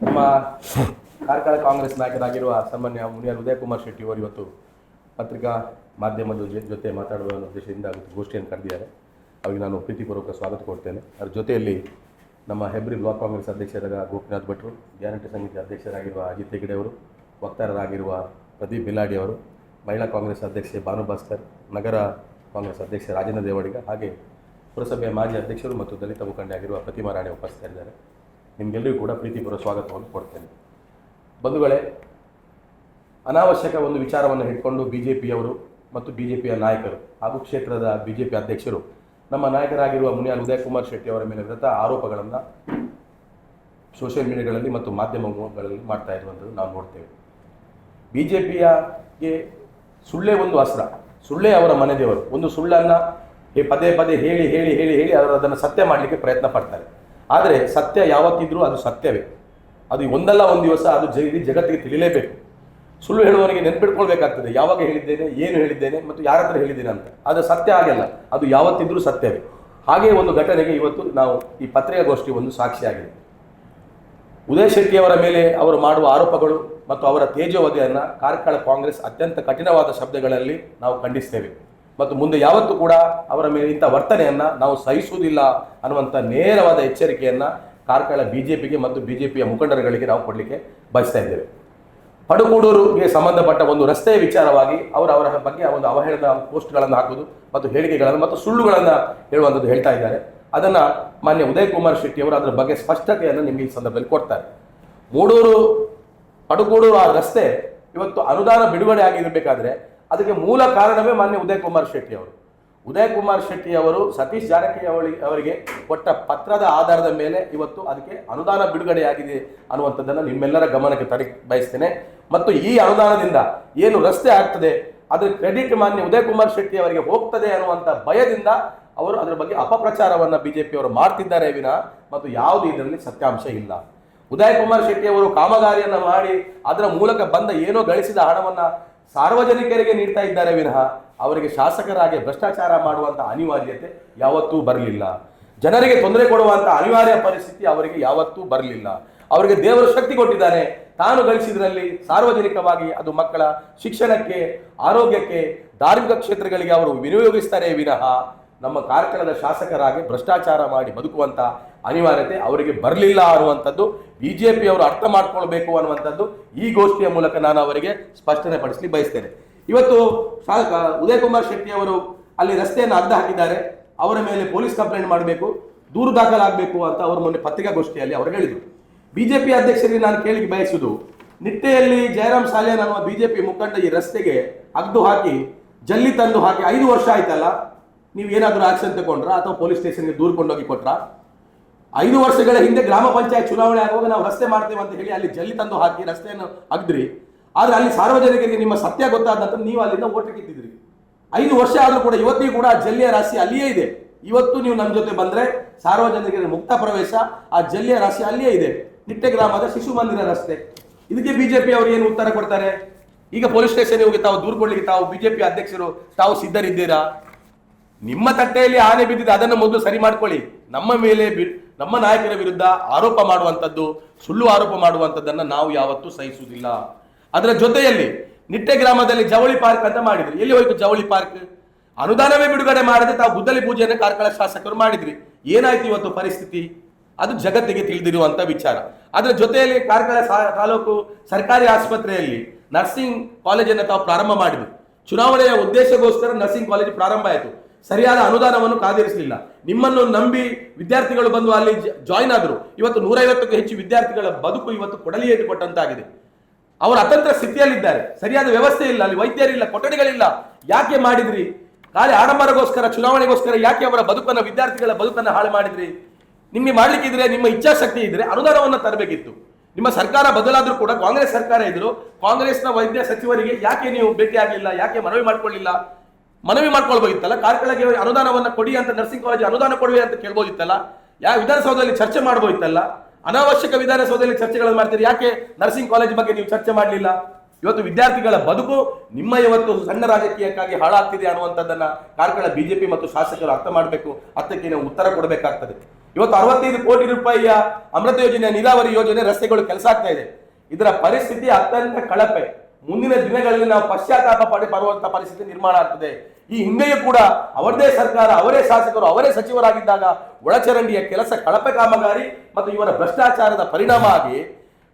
ನಮ್ಮ ಕಾರ್ಕಳ ಕಾಂಗ್ರೆಸ್ ನಾಯಕರಾಗಿರುವ ಸನ್ಮಾನ್ಯ ಮುನಿಯಲ್ ಉದಯ್ ಕುಮಾರ್ ಶೆಟ್ಟಿ ಅವರು ಇವತ್ತು ಪತ್ರಿಕಾ ಮಾಧ್ಯಮದ ಜೊತೆ ಮಾತಾಡುವ ಉದ್ದೇಶದಿಂದ ಗೋಷ್ಠಿಯನ್ನು ಕರೆದಿದ್ದಾರೆ. ಅವರಿಗೆ ನಾನು ಪ್ರೀತಿಪೂರ್ವಕ ಸ್ವಾಗತ ಕೊಡ್ತೇನೆ. ಅದರ ಜೊತೆಯಲ್ಲಿ ನಮ್ಮ ಹೆಬ್ರಿ ಬ್ಲಾಕ್ ಕಾಂಗ್ರೆಸ್ ಅಧ್ಯಕ್ಷರಾದ ಗೋಪಿನಾಥ್ ಭಟ್ರು, ಗ್ಯಾರಂಟಿ ಸಮಿತಿ ಅಧ್ಯಕ್ಷರಾಗಿರುವ ಅಜಿತ್ ಹೆಗಡೆ ಅವರು, ವಕ್ತಾರರಾಗಿರುವ ಪ್ರದೀಪ್ ಬಿಲಾಡಿ ಅವರು, ಮಹಿಳಾ ಕಾಂಗ್ರೆಸ್ ಅಧ್ಯಕ್ಷೆ ಭಾನು ಭಾಸ್ಕರ್, ನಗರ ಕಾಂಗ್ರೆಸ್ ಅಧ್ಯಕ್ಷ ರಾಜೇಂದ್ರ ದೇವಡಿಗ, ಹಾಗೆ ಪುರಸಭೆಯ ಮಾಜಿ ಅಧ್ಯಕ್ಷರು ಮತ್ತು ದಲಿತ ಮುಖಂಡೆ ಆಗಿರುವ ಪ್ರತಿಮಾ ರಾಣಿ ಉಪಸ್ಥಿತರಿದ್ದಾರೆ. ನಿಮಗೆಲ್ಲರಿಗೂ ಕೂಡ ಪ್ರೀತಿಪೂರ್ವ ಸ್ವಾಗತವನ್ನು ಕೊಡ್ತೇನೆ. ಬಂಧುಗಳೇ, ಅನಾವಶ್ಯಕ ಒಂದು ವಿಚಾರವನ್ನು ಹಿಡ್ಕೊಂಡು ಬಿಜೆಪಿಯವರು ಮತ್ತು ಬಿಜೆಪಿಯ ನಾಯಕರು ಹಾಗೂ ಕ್ಷೇತ್ರದ ಬಿಜೆಪಿ ಅಧ್ಯಕ್ಷರು ನಮ್ಮ ನಾಯಕರಾಗಿರುವ ಮುನಿಯಲ್ ಉದಯ್ ಕುಮಾರ್ ಶೆಟ್ಟಿ ಅವರ ಮೇಲೆ ವಿರುದ್ಧ ಆರೋಪಗಳನ್ನು ಸೋಷಿಯಲ್ ಮೀಡಿಯಾಗಳಲ್ಲಿ ಮತ್ತು ಮಾಧ್ಯಮಗಳಲ್ಲಿ ಮಾಡ್ತಾ ಇರುವಂಥದ್ದು ನಾವು ನೋಡ್ತೇವೆ. ಬಿಜೆಪಿಯಗೆ ಸುಳ್ಳೇ ಒಂದು ಅಸ್ತ್ರ, ಸುಳ್ಳೇ ಅವರ ಮನೆ ದೇವರು. ಒಂದು ಸುಳ್ಳನ್ನು ಪದೇ ಪದೇ ಹೇಳಿ ಹೇಳಿ ಹೇಳಿ ಹೇಳಿ ಅವರು ಅದನ್ನು ಸತ್ಯ ಮಾಡಲಿಕ್ಕೆ ಪ್ರಯತ್ನ ಪಡ್ತಾರೆ. ಆದರೆ ಸತ್ಯ ಯಾವತ್ತಿದ್ರೂ ಅದು ಸತ್ಯವೇ. ಅದು ಒಂದಲ್ಲ ಒಂದು ದಿವಸ ಅದು ಜಗತ್ತಿಗೆ ತಿಳಿಲೇಬೇಕು. ಸುಳ್ಳು ಹೇಳುವವನಿಗೆ ನೆನ್ಪಿಟ್ಕೊಳ್ಬೇಕಾಗ್ತದೆ, ಯಾವಾಗ ಹೇಳಿದ್ದೇನೆ, ಏನು ಹೇಳಿದ್ದೇನೆ ಮತ್ತು ಯಾರ ಹತ್ರ ಹೇಳಿದ್ದೇನೆ ಅಂತ. ಅದು ಸತ್ಯ ಆಗಲ್ಲ, ಅದು ಯಾವತ್ತಿದ್ರೂ ಸತ್ಯವೇ. ಹಾಗೆ ಒಂದು ಘಟನೆಗೆ ಇವತ್ತು ನಾವು ಈ ಪತ್ರಿಕಾಗೋಷ್ಠಿ ಒಂದು ಸಾಕ್ಷಿಯಾಗಿದೆ. ಉದಯ್ ಶೆಟ್ಟಿಯವರ ಮೇಲೆ ಅವರು ಮಾಡುವ ಆರೋಪಗಳು ಮತ್ತು ಅವರ ತೇಜೋವಧಿಯನ್ನು ಕಾರ್ಕಳ ಕಾಂಗ್ರೆಸ್ ಅತ್ಯಂತ ಕಠಿಣವಾದ ಶಬ್ದಗಳಲ್ಲಿ ನಾವು ಖಂಡಿಸ್ತೇವೆ ಮತ್ತು ಮುಂದೆ ಯಾವತ್ತೂ ಕೂಡ ಅವರ ಮೇಲೆ ಇಂಥ ವರ್ತನೆಯನ್ನು ನಾವು ಸಹಿಸುವುದಿಲ್ಲ ಅನ್ನುವಂಥ ನೇರವಾದ ಎಚ್ಚರಿಕೆಯನ್ನು ಕಾರ್ಕಳ ಬಿಜೆಪಿಗೆ ಮತ್ತು ಬಿಜೆಪಿಯ ಮುಖಂಡರುಗಳಿಗೆ ನಾವು ಕೊಡಲಿಕ್ಕೆ ಬಯಸ್ತಾ ಇದ್ದೇವೆ. ಪಡುಕೂಡೂರಿಗೆ ಸಂಬಂಧಪಟ್ಟ ಒಂದು ರಸ್ತೆಯ ವಿಚಾರವಾಗಿ ಅವರ ಬಗ್ಗೆ ಒಂದು ಅವಹೇಳನ ಪೋಸ್ಟ್ಗಳನ್ನು ಹಾಕುವುದು ಮತ್ತು ಹೇಳಿಕೆಗಳನ್ನು ಮತ್ತು ಸುಳ್ಳುಗಳನ್ನು ಹೇಳುವಂಥದ್ದು ಹೇಳ್ತಾ ಇದ್ದಾರೆ. ಅದನ್ನು ಮಾನ್ಯ ಉದಯ್ ಕುಮಾರ್ ಶೆಟ್ಟಿ ಅವರು ಅದರ ಬಗ್ಗೆ ಸ್ಪಷ್ಟತೆಯನ್ನು ನಿಮಗೆ ಈ ಸಂದರ್ಭದಲ್ಲಿ ಕೊಡ್ತಾರೆ. ಪಡುಕೂಡೂರು ಆ ರಸ್ತೆ ಇವತ್ತು ಅನುದಾನ ಬಿಡುಗಡೆ ಆಗಿರಬೇಕಾದ್ರೆ ಅದಕ್ಕೆ ಮೂಲ ಕಾರಣವೇ ಮಾನ್ಯ ಉದಯ್ ಕುಮಾರ್ ಶೆಟ್ಟಿ ಅವರು. ಉದಯ್ ಕುಮಾರ್ ಶೆಟ್ಟಿ ಅವರು ಸತೀಶ್ ಜಾರಕಿಹೊಳಿ ಅವರಿಗೆ ಕೊಟ್ಟ ಪತ್ರದ ಆಧಾರದ ಮೇಲೆ ಇವತ್ತು ಅದಕ್ಕೆ ಅನುದಾನ ಬಿಡುಗಡೆಯಾಗಿದೆ ಅನ್ನುವಂಥದ್ದನ್ನು ನಿಮ್ಮೆಲ್ಲರ ಗಮನಕ್ಕೆ ಬಯಸ್ತೇನೆ. ಮತ್ತು ಈ ಅನುದಾನದಿಂದ ಏನು ರಸ್ತೆ ಆಗ್ತದೆ ಅದರ ಕ್ರೆಡಿಟ್ ಮಾನ್ಯ ಉದಯ್ ಕುಮಾರ್ ಶೆಟ್ಟಿ ಅವರಿಗೆ ಹೋಗ್ತದೆ ಅನ್ನುವಂಥ ಭಯದಿಂದ ಅವರು ಅದರ ಬಗ್ಗೆ ಅಪಪ್ರಚಾರವನ್ನು ಬಿಜೆಪಿಯವರು ಮಾಡ್ತಿದ್ದಾರೆ ವಿನಃ ಮತ್ತು ಯಾವುದು ಇದರಲ್ಲಿ ಸತ್ಯಾಂಶ ಇಲ್ಲ. ಉದಯ್ ಕುಮಾರ್ ಶೆಟ್ಟಿ ಅವರು ಕಾಮಗಾರಿಯನ್ನು ಮಾಡಿ ಅದರ ಮೂಲಕ ಬಂದ ಏನೋ ಗಳಿಸಿದ ಹಣವನ್ನು ಸಾರ್ವಜನಿಕರಿಗೆ ನೀಡ್ತಾ ಇದ್ದಾರೆ ವಿನಃ ಅವರಿಗೆ ಶಾಸಕರಾಗಿ ಭ್ರಷ್ಟಾಚಾರ ಮಾಡುವಂಥ ಅನಿವಾರ್ಯತೆ ಯಾವತ್ತೂ ಬರಲಿಲ್ಲ. ಜನರಿಗೆ ತೊಂದರೆ ಕೊಡುವಂಥ ಅನಿವಾರ್ಯ ಪರಿಸ್ಥಿತಿ ಅವರಿಗೆ ಯಾವತ್ತೂ ಬರಲಿಲ್ಲ. ಅವರಿಗೆ ದೇವರು ಶಕ್ತಿ ಕೊಟ್ಟಿದ್ದಾನೆ. ತಾನು ಗಳಿಸಿದ್ರಲ್ಲಿ ಸಾರ್ವಜನಿಕವಾಗಿ ಅದು ಮಕ್ಕಳ ಶಿಕ್ಷಣಕ್ಕೆ, ಆರೋಗ್ಯಕ್ಕೆ, ಧಾರ್ಮಿಕ ಕ್ಷೇತ್ರಗಳಿಗೆ ಅವರು ವಿನಿಯೋಗಿಸ್ತಾರೆ ವಿನಃ ನಮ್ಮ ಕಾರ್ಕಳದ ಶಾಸಕರಾಗಿ ಭ್ರಷ್ಟಾಚಾರ ಮಾಡಿ ಬದುಕುವಂಥ ಅನಿವಾರ್ಯತೆ ಅವರಿಗೆ ಬರಲಿಲ್ಲ ಅನ್ನುವಂಥದ್ದು ಬಿಜೆಪಿಯವರು ಅರ್ಥ ಮಾಡ್ಕೊಳ್ಬೇಕು ಅನ್ನುವಂಥದ್ದು ಈ ಗೋಷ್ಠಿಯ ಮೂಲಕ ನಾನು ಅವರಿಗೆ ಸ್ಪಷ್ಟನೆ ಪಡಿಸಲಿ ಬಯಸ್ತೇನೆ. ಇವತ್ತು ಉದಯ್ ಕುಮಾರ್ ಶೆಟ್ಟಿ ಅವರು ಅಲ್ಲಿ ರಸ್ತೆಯನ್ನು ಅಡ್ಡ ಹಾಕಿದ್ದಾರೆ, ಅವರ ಮೇಲೆ ಪೊಲೀಸ್ ಕಂಪ್ಲೇಂಟ್ ಮಾಡಬೇಕು, ದೂರು ದಾಖಲಾಗಬೇಕು ಅಂತ ಅವರು ಮೊನ್ನೆ ಪತ್ರಿಕಾಗೋಷ್ಠಿಯಲ್ಲಿ ಅವರು ಹೇಳಿದರು. ಬಿಜೆಪಿ ಅಧ್ಯಕ್ಷರಿಗೆ ನಾನು ಕೇಳಿಕೆ ಬಯಸುವುದು, ನಿಟ್ಟೆಯಲ್ಲಿ ಜಯರಾಮ್ ಸಾಲಿಯಾನ್ ಅನ್ನುವ ಬಿಜೆಪಿ ಮುಖಂಡ ಈ ರಸ್ತೆಗೆ ಅಗ್ದು ಹಾಕಿ ಜಲ್ಲಿ ತಂದು ಹಾಕಿ 5 ವರ್ಷ ಆಯ್ತಲ್ಲ, ನೀವು ಏನಾದರೂ ಆಕ್ಷನ್ ತಗೊಂಡ್ರ ಅಥವಾ ಪೊಲೀಸ್ ಸ್ಟೇಷನ್ಗೆ ದೂರು ಕೊಂಡೋಗಿ ಕೊಟ್ರ? 5 ವರ್ಷಗಳ ಹಿಂದೆ ಗ್ರಾಮ ಪಂಚಾಯತ್ ಚುನಾವಣೆ ಆಗುವಾಗ ನಾವು ರಸ್ತೆ ಮಾಡ್ತೇವೆ ಅಂತ ಹೇಳಿ ಅಲ್ಲಿ ಜಲ್ಲಿ ತಂದು ಹಾಕಿ ರಸ್ತೆಯನ್ನು ಅಗ್ದ್ರಿ. ಆದ್ರೆ ಅಲ್ಲಿ ಸಾರ್ವಜನಿಕರಿಗೆ ನಿಮ್ಮ ಸತ್ಯ ಗೊತ್ತಾದ ನಂತರ ನೀವು ಅಲ್ಲಿಂದ ಓಟ್ ಕಿತ್ತಿದ್ರಿ. 5 ವರ್ಷ ಆದರೂ ಕೂಡ ಇವತ್ತಿಗೂ ಕೂಡ ಜಲ್ಲಿಯ ರಾಶಿ ಅಲ್ಲಿಯೇ ಇದೆ. ಇವತ್ತು ನೀವು ನಮ್ಮ ಜೊತೆ ಬಂದ್ರೆ ಸಾರ್ವಜನಿಕರಿಗೆ ಮುಕ್ತ ಪ್ರವೇಶ, ಆ ಜಲ್ಲಿಯ ರಾಶಿ ಅಲ್ಲಿಯೇ ಇದೆ. ನಿಟ್ಟೆ ಗ್ರಾಮದ ಶಿಶು ಮಂದಿರ ರಸ್ತೆ. ಇದಕ್ಕೆ ಬಿಜೆಪಿ ಅವರು ಏನು ಉತ್ತರ ಕೊಡ್ತಾರೆ? ಈಗ ಪೊಲೀಸ್ ಸ್ಟೇಷನ್ ಹೋಗಿ ತಾವು ದೂರು ಕೊಡ್ಲಿಕ್ಕೆ ತಾವು ಬಿಜೆಪಿ ಅಧ್ಯಕ್ಷರು ತಾವು ಸಿದ್ಧರಿದ್ದೀರಾ? ನಿಮ್ಮ ತಟ್ಟೆಯಲ್ಲಿ ಆನೆ ಬಿದ್ದಿದೆ, ಅದನ್ನು ಮೊದಲು ಸರಿ ಮಾಡ್ಕೊಳ್ಳಿ. ನಮ್ಮ ಮೇಲೆ ನಮ್ಮ ನಾಯಕರ ವಿರುದ್ಧ ಆರೋಪ ಮಾಡುವಂಥದ್ದು, ಸುಳ್ಳು ಆರೋಪ ಮಾಡುವಂಥದ್ದನ್ನು ನಾವು ಯಾವತ್ತೂ ಸಹಿಸುವುದಿಲ್ಲ. ಅದರ ಜೊತೆಯಲ್ಲಿ ನಿಟ್ಟೆ ಗ್ರಾಮದಲ್ಲಿ ಜವಳಿ ಪಾರ್ಕ್ ಅಂತ ಮಾಡಿದ್ರಿ. ಎಲ್ಲಿ ಹೋಯ್ತು ಜವಳಿ ಪಾರ್ಕ್? ಅನುದಾನವೇ ಬಿಡುಗಡೆ ಮಾಡದೆ ತಾವು ಗುದ್ದಲಿ ಪೂಜೆಯನ್ನು ಕಾರ್ಕಳ ಶಾಸಕರು ಮಾಡಿದ್ರಿ. ಏನಾಯ್ತು ಇವತ್ತು ಪರಿಸ್ಥಿತಿ? ಅದು ಜಗತ್ತಿಗೆ ತಿಳಿದಿರುವಂತ ವಿಚಾರ. ಅದರ ಜೊತೆಯಲ್ಲಿ ಕಾರ್ಕಳ ತಾಲೂಕು ಸರ್ಕಾರಿ ಆಸ್ಪತ್ರೆಯಲ್ಲಿ ನರ್ಸಿಂಗ್ ಕಾಲೇಜನ್ನು ತಾವು ಪ್ರಾರಂಭ ಮಾಡಿದ್ರಿ. ಚುನಾವಣೆಯ ಉದ್ದೇಶಕ್ಕೋಸ್ಕರ ನರ್ಸಿಂಗ್ ಕಾಲೇಜ್ ಪ್ರಾರಂಭ ಆಯಿತು. ಸರಿಯಾದ ಅನುದಾನವನ್ನು ಕಾದಿರಿಸಲಿಲ್ಲ. ನಿಮ್ಮನ್ನು ನಂಬಿ ವಿದ್ಯಾರ್ಥಿಗಳು ಬಂದು ಅಲ್ಲಿ ಜಾಯಿನ್ ಆದರು. ಇವತ್ತು 150ಕ್ಕೂ ಹೆಚ್ಚು ವಿದ್ಯಾರ್ಥಿಗಳ ಬದುಕು ಇವತ್ತು ಕೊಡಲಿಯೇಟು ಕೊಟ್ಟಂತಾಗಿದೆ. ಅವರು ಅತಂತ್ರ ಸ್ಥಿತಿಯಲ್ಲಿದ್ದಾರೆ. ಸರಿಯಾದ ವ್ಯವಸ್ಥೆ ಇಲ್ಲ, ಅಲ್ಲಿ ವೈದ್ಯರಿಲ್ಲ, ಕೊಠಡಿಗಳಿಲ್ಲ. ಯಾಕೆ ಮಾಡಿದ್ರಿ? ಖಾಲಿ ಆಡಂಬರಗೋಸ್ಕರ, ಚುನಾವಣೆಗೋಸ್ಕರ ಯಾಕೆ ಅವರ ಬದುಕನ್ನು, ವಿದ್ಯಾರ್ಥಿಗಳ ಬದುಕನ್ನು ಹಾಳು ಮಾಡಿದ್ರಿ? ನಿಮಗೆ ಮಾಡ್ಲಿಕ್ಕಿದ್ರೆ, ನಿಮ್ಮ ಇಚ್ಛಾಶಕ್ತಿ ಇದ್ರೆ ಅನುದಾನವನ್ನು ತರಬೇಕಿತ್ತು. ನಿಮ್ಮ ಸರ್ಕಾರ ಬದಲಾದ್ರೂ ಕೂಡ ಕಾಂಗ್ರೆಸ್ ಸರ್ಕಾರ ಇದ್ರು, ಕಾಂಗ್ರೆಸ್ನ ವೈದ್ಯ ಸಚಿವರಿಗೆ ಯಾಕೆ ನೀವು ಭೇಟಿ ಆಗಲಿಲ್ಲ? ಯಾಕೆ ಮನವಿ ಮಾಡ್ಕೊಳ್ಳಿಲ್ಲ? ಮನವಿ ಮಾಡ್ಕೊಳ್ಬೋದಿತ್ತಲ್ಲ. ಕಾರ್ಕಳಗೆ ಅನುದಾನವನ್ನು ಕೊಡಿ ಅಂತ, ನರ್ಸಿಂಗ್ ಕಾಲೇಜ್ ಅನುದಾನ ಕೊಡುವೆ ಅಂತ ಕೇಳ್ಬೋದಿತ್ತಲ್ಲ. ವಿಧಾನಸೌಧದಲ್ಲಿ ಚರ್ಚೆ ಮಾಡ್ಬೋದಿತ್ತಲ್ಲ. ಅನಾವಶ್ಯಕ ವಿಧಾನಸೌಧದಲ್ಲಿ ಚರ್ಚೆಗಳನ್ನು ಮಾಡ್ತೀರಿ, ಯಾಕೆ ನರ್ಸಿಂಗ್ ಕಾಲೇಜ್ ಬಗ್ಗೆ ನೀವು ಚರ್ಚೆ ಮಾಡಲಿಲ್ಲ? ಇವತ್ತು ವಿದ್ಯಾರ್ಥಿಗಳ ಬದುಕು ನಿಮ್ಮ ಇವತ್ತು ಸಣ್ಣ ರಾಜಕೀಯಕ್ಕಾಗಿ ಹಾಳಾಗ್ತಿದೆ ಅನ್ನುವಂಥದ್ದನ್ನ ಕಾರ್ಕಳ ಬಿಜೆಪಿ ಮತ್ತು ಶಾಸಕರು ಅರ್ಥ ಮಾಡಬೇಕು. ಅದಕ್ಕೆ ನಾವು ಉತ್ತರ ಕೊಡಬೇಕಾಗ್ತದೆ. ಇವತ್ತು 65 ಕೋಟಿ ರೂಪಾಯಿಯ ಅಮೃತ ಯೋಜನೆ, ನೀರಾವರಿ ಯೋಜನೆ, ರಸ್ತೆಗಳು ಕೆಲಸ ಆಗ್ತಾ ಇದೆ. ಇದರ ಪರಿಸ್ಥಿತಿ ಅತ್ಯಂತ ಕಳಪೆ. ಮುಂದಿನ ದಿನಗಳಲ್ಲಿ ನಾವು ಪಶ್ಚಾತ್ತಾಪ ಪಡುವಂತಹ ಪರಿಸ್ಥಿತಿ ನಿರ್ಮಾಣ ಆಗ್ತದೆ. ಈ ಹಿಂದೆಯೂ ಕೂಡ ಅವರದೇ ಸರ್ಕಾರ, ಅವರೇ ಶಾಸಕರು, ಅವರೇ ಸಚಿವರಾಗಿದ್ದಾಗ ಒಳಚರಂಡಿಯ ಕೆಲಸ, ಕಳಪೆ ಕಾಮಗಾರಿ ಮತ್ತು ಇವರ ಭ್ರಷ್ಟಾಚಾರದ ಪರಿಣಾಮ ಆಗಿ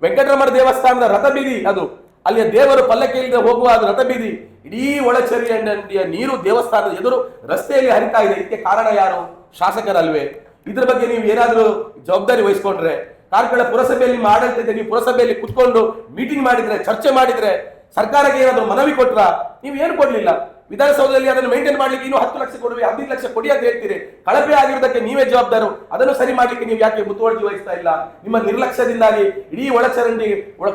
ವೆಂಕಟರಮಣ ದೇವಸ್ಥಾನದ ರಥಬೀದಿ, ಅದು ಅಲ್ಲಿಯ ದೇವರು ಪಲ್ಲಕ್ಕಿಯಿಂದ ಹೋಗುವ ಅದು ರಥಬೀದಿ, ಇಡೀ ಒಳಚರಂಡಿಯ ನೀರು ದೇವಸ್ಥಾನದ ಎದುರು ರಸ್ತೆಯಲ್ಲಿ ಹರಿತಾ ಇದೆ. ಇದಕ್ಕೆ ಕಾರಣ ಯಾರು? ಶಾಸಕರಲ್ವೇ? ಇದ್ರ ಬಗ್ಗೆ ನೀವು ಏನಾದರೂ ಜವಾಬ್ದಾರಿ ವಹಿಸ್ಕೊಂಡ್ರೆ, ಕಾರ್ಕಳ ಪುರಸಭೆಯಲ್ಲಿ ನಿಮ್ಮ ಆಡಳಿತ ಇದೆ, ನೀವು ಪುರಸಭೆಯಲ್ಲಿ ಕುತ್ಕೊಂಡು ಮೀಟಿಂಗ್ ಮಾಡಿದ್ರೆ, ಚರ್ಚೆ ಮಾಡಿದ್ರೆ, ಸರ್ಕಾರಕ್ಕೆ ಏನಾದರೂ ಮನವಿ ಕೊಟ್ರ? ನೀವು ಏನು ಕೊಡ್ಲಿಲ್ಲ. ವಿಧಾನಸೌಧದಲ್ಲಿ ಅದನ್ನು ಮೇಂಟೈನ್ ಮಾಡ್ಲಿಕ್ಕೆ ಇನ್ನೂ 10 ಲಕ್ಷ ಕೊಡುವೆ, 15 ಲಕ್ಷ ಕೊಡಿ ಅಂತ ಹೇಳ್ತೀರಿ. ಕಳಪೆ ಆಗಿರೋದಕ್ಕೆ ನೀವೇ ಜವಾಬ್ದಾರು. ಅದನ್ನು ಸರಿ ಮಾಡ್ಲಿಕ್ಕೆ ನೀವು ಯಾಕೆ ಮುತುವರ್ಜಿ ವಹಿಸ್ತಾ ಇಲ್ಲ? ನಿಮ್ಮ ನಿರ್ಲಕ್ಷ್ಯದಿಂದಾಗಿ ಇಡೀ ಒಳಚರಂಡಿ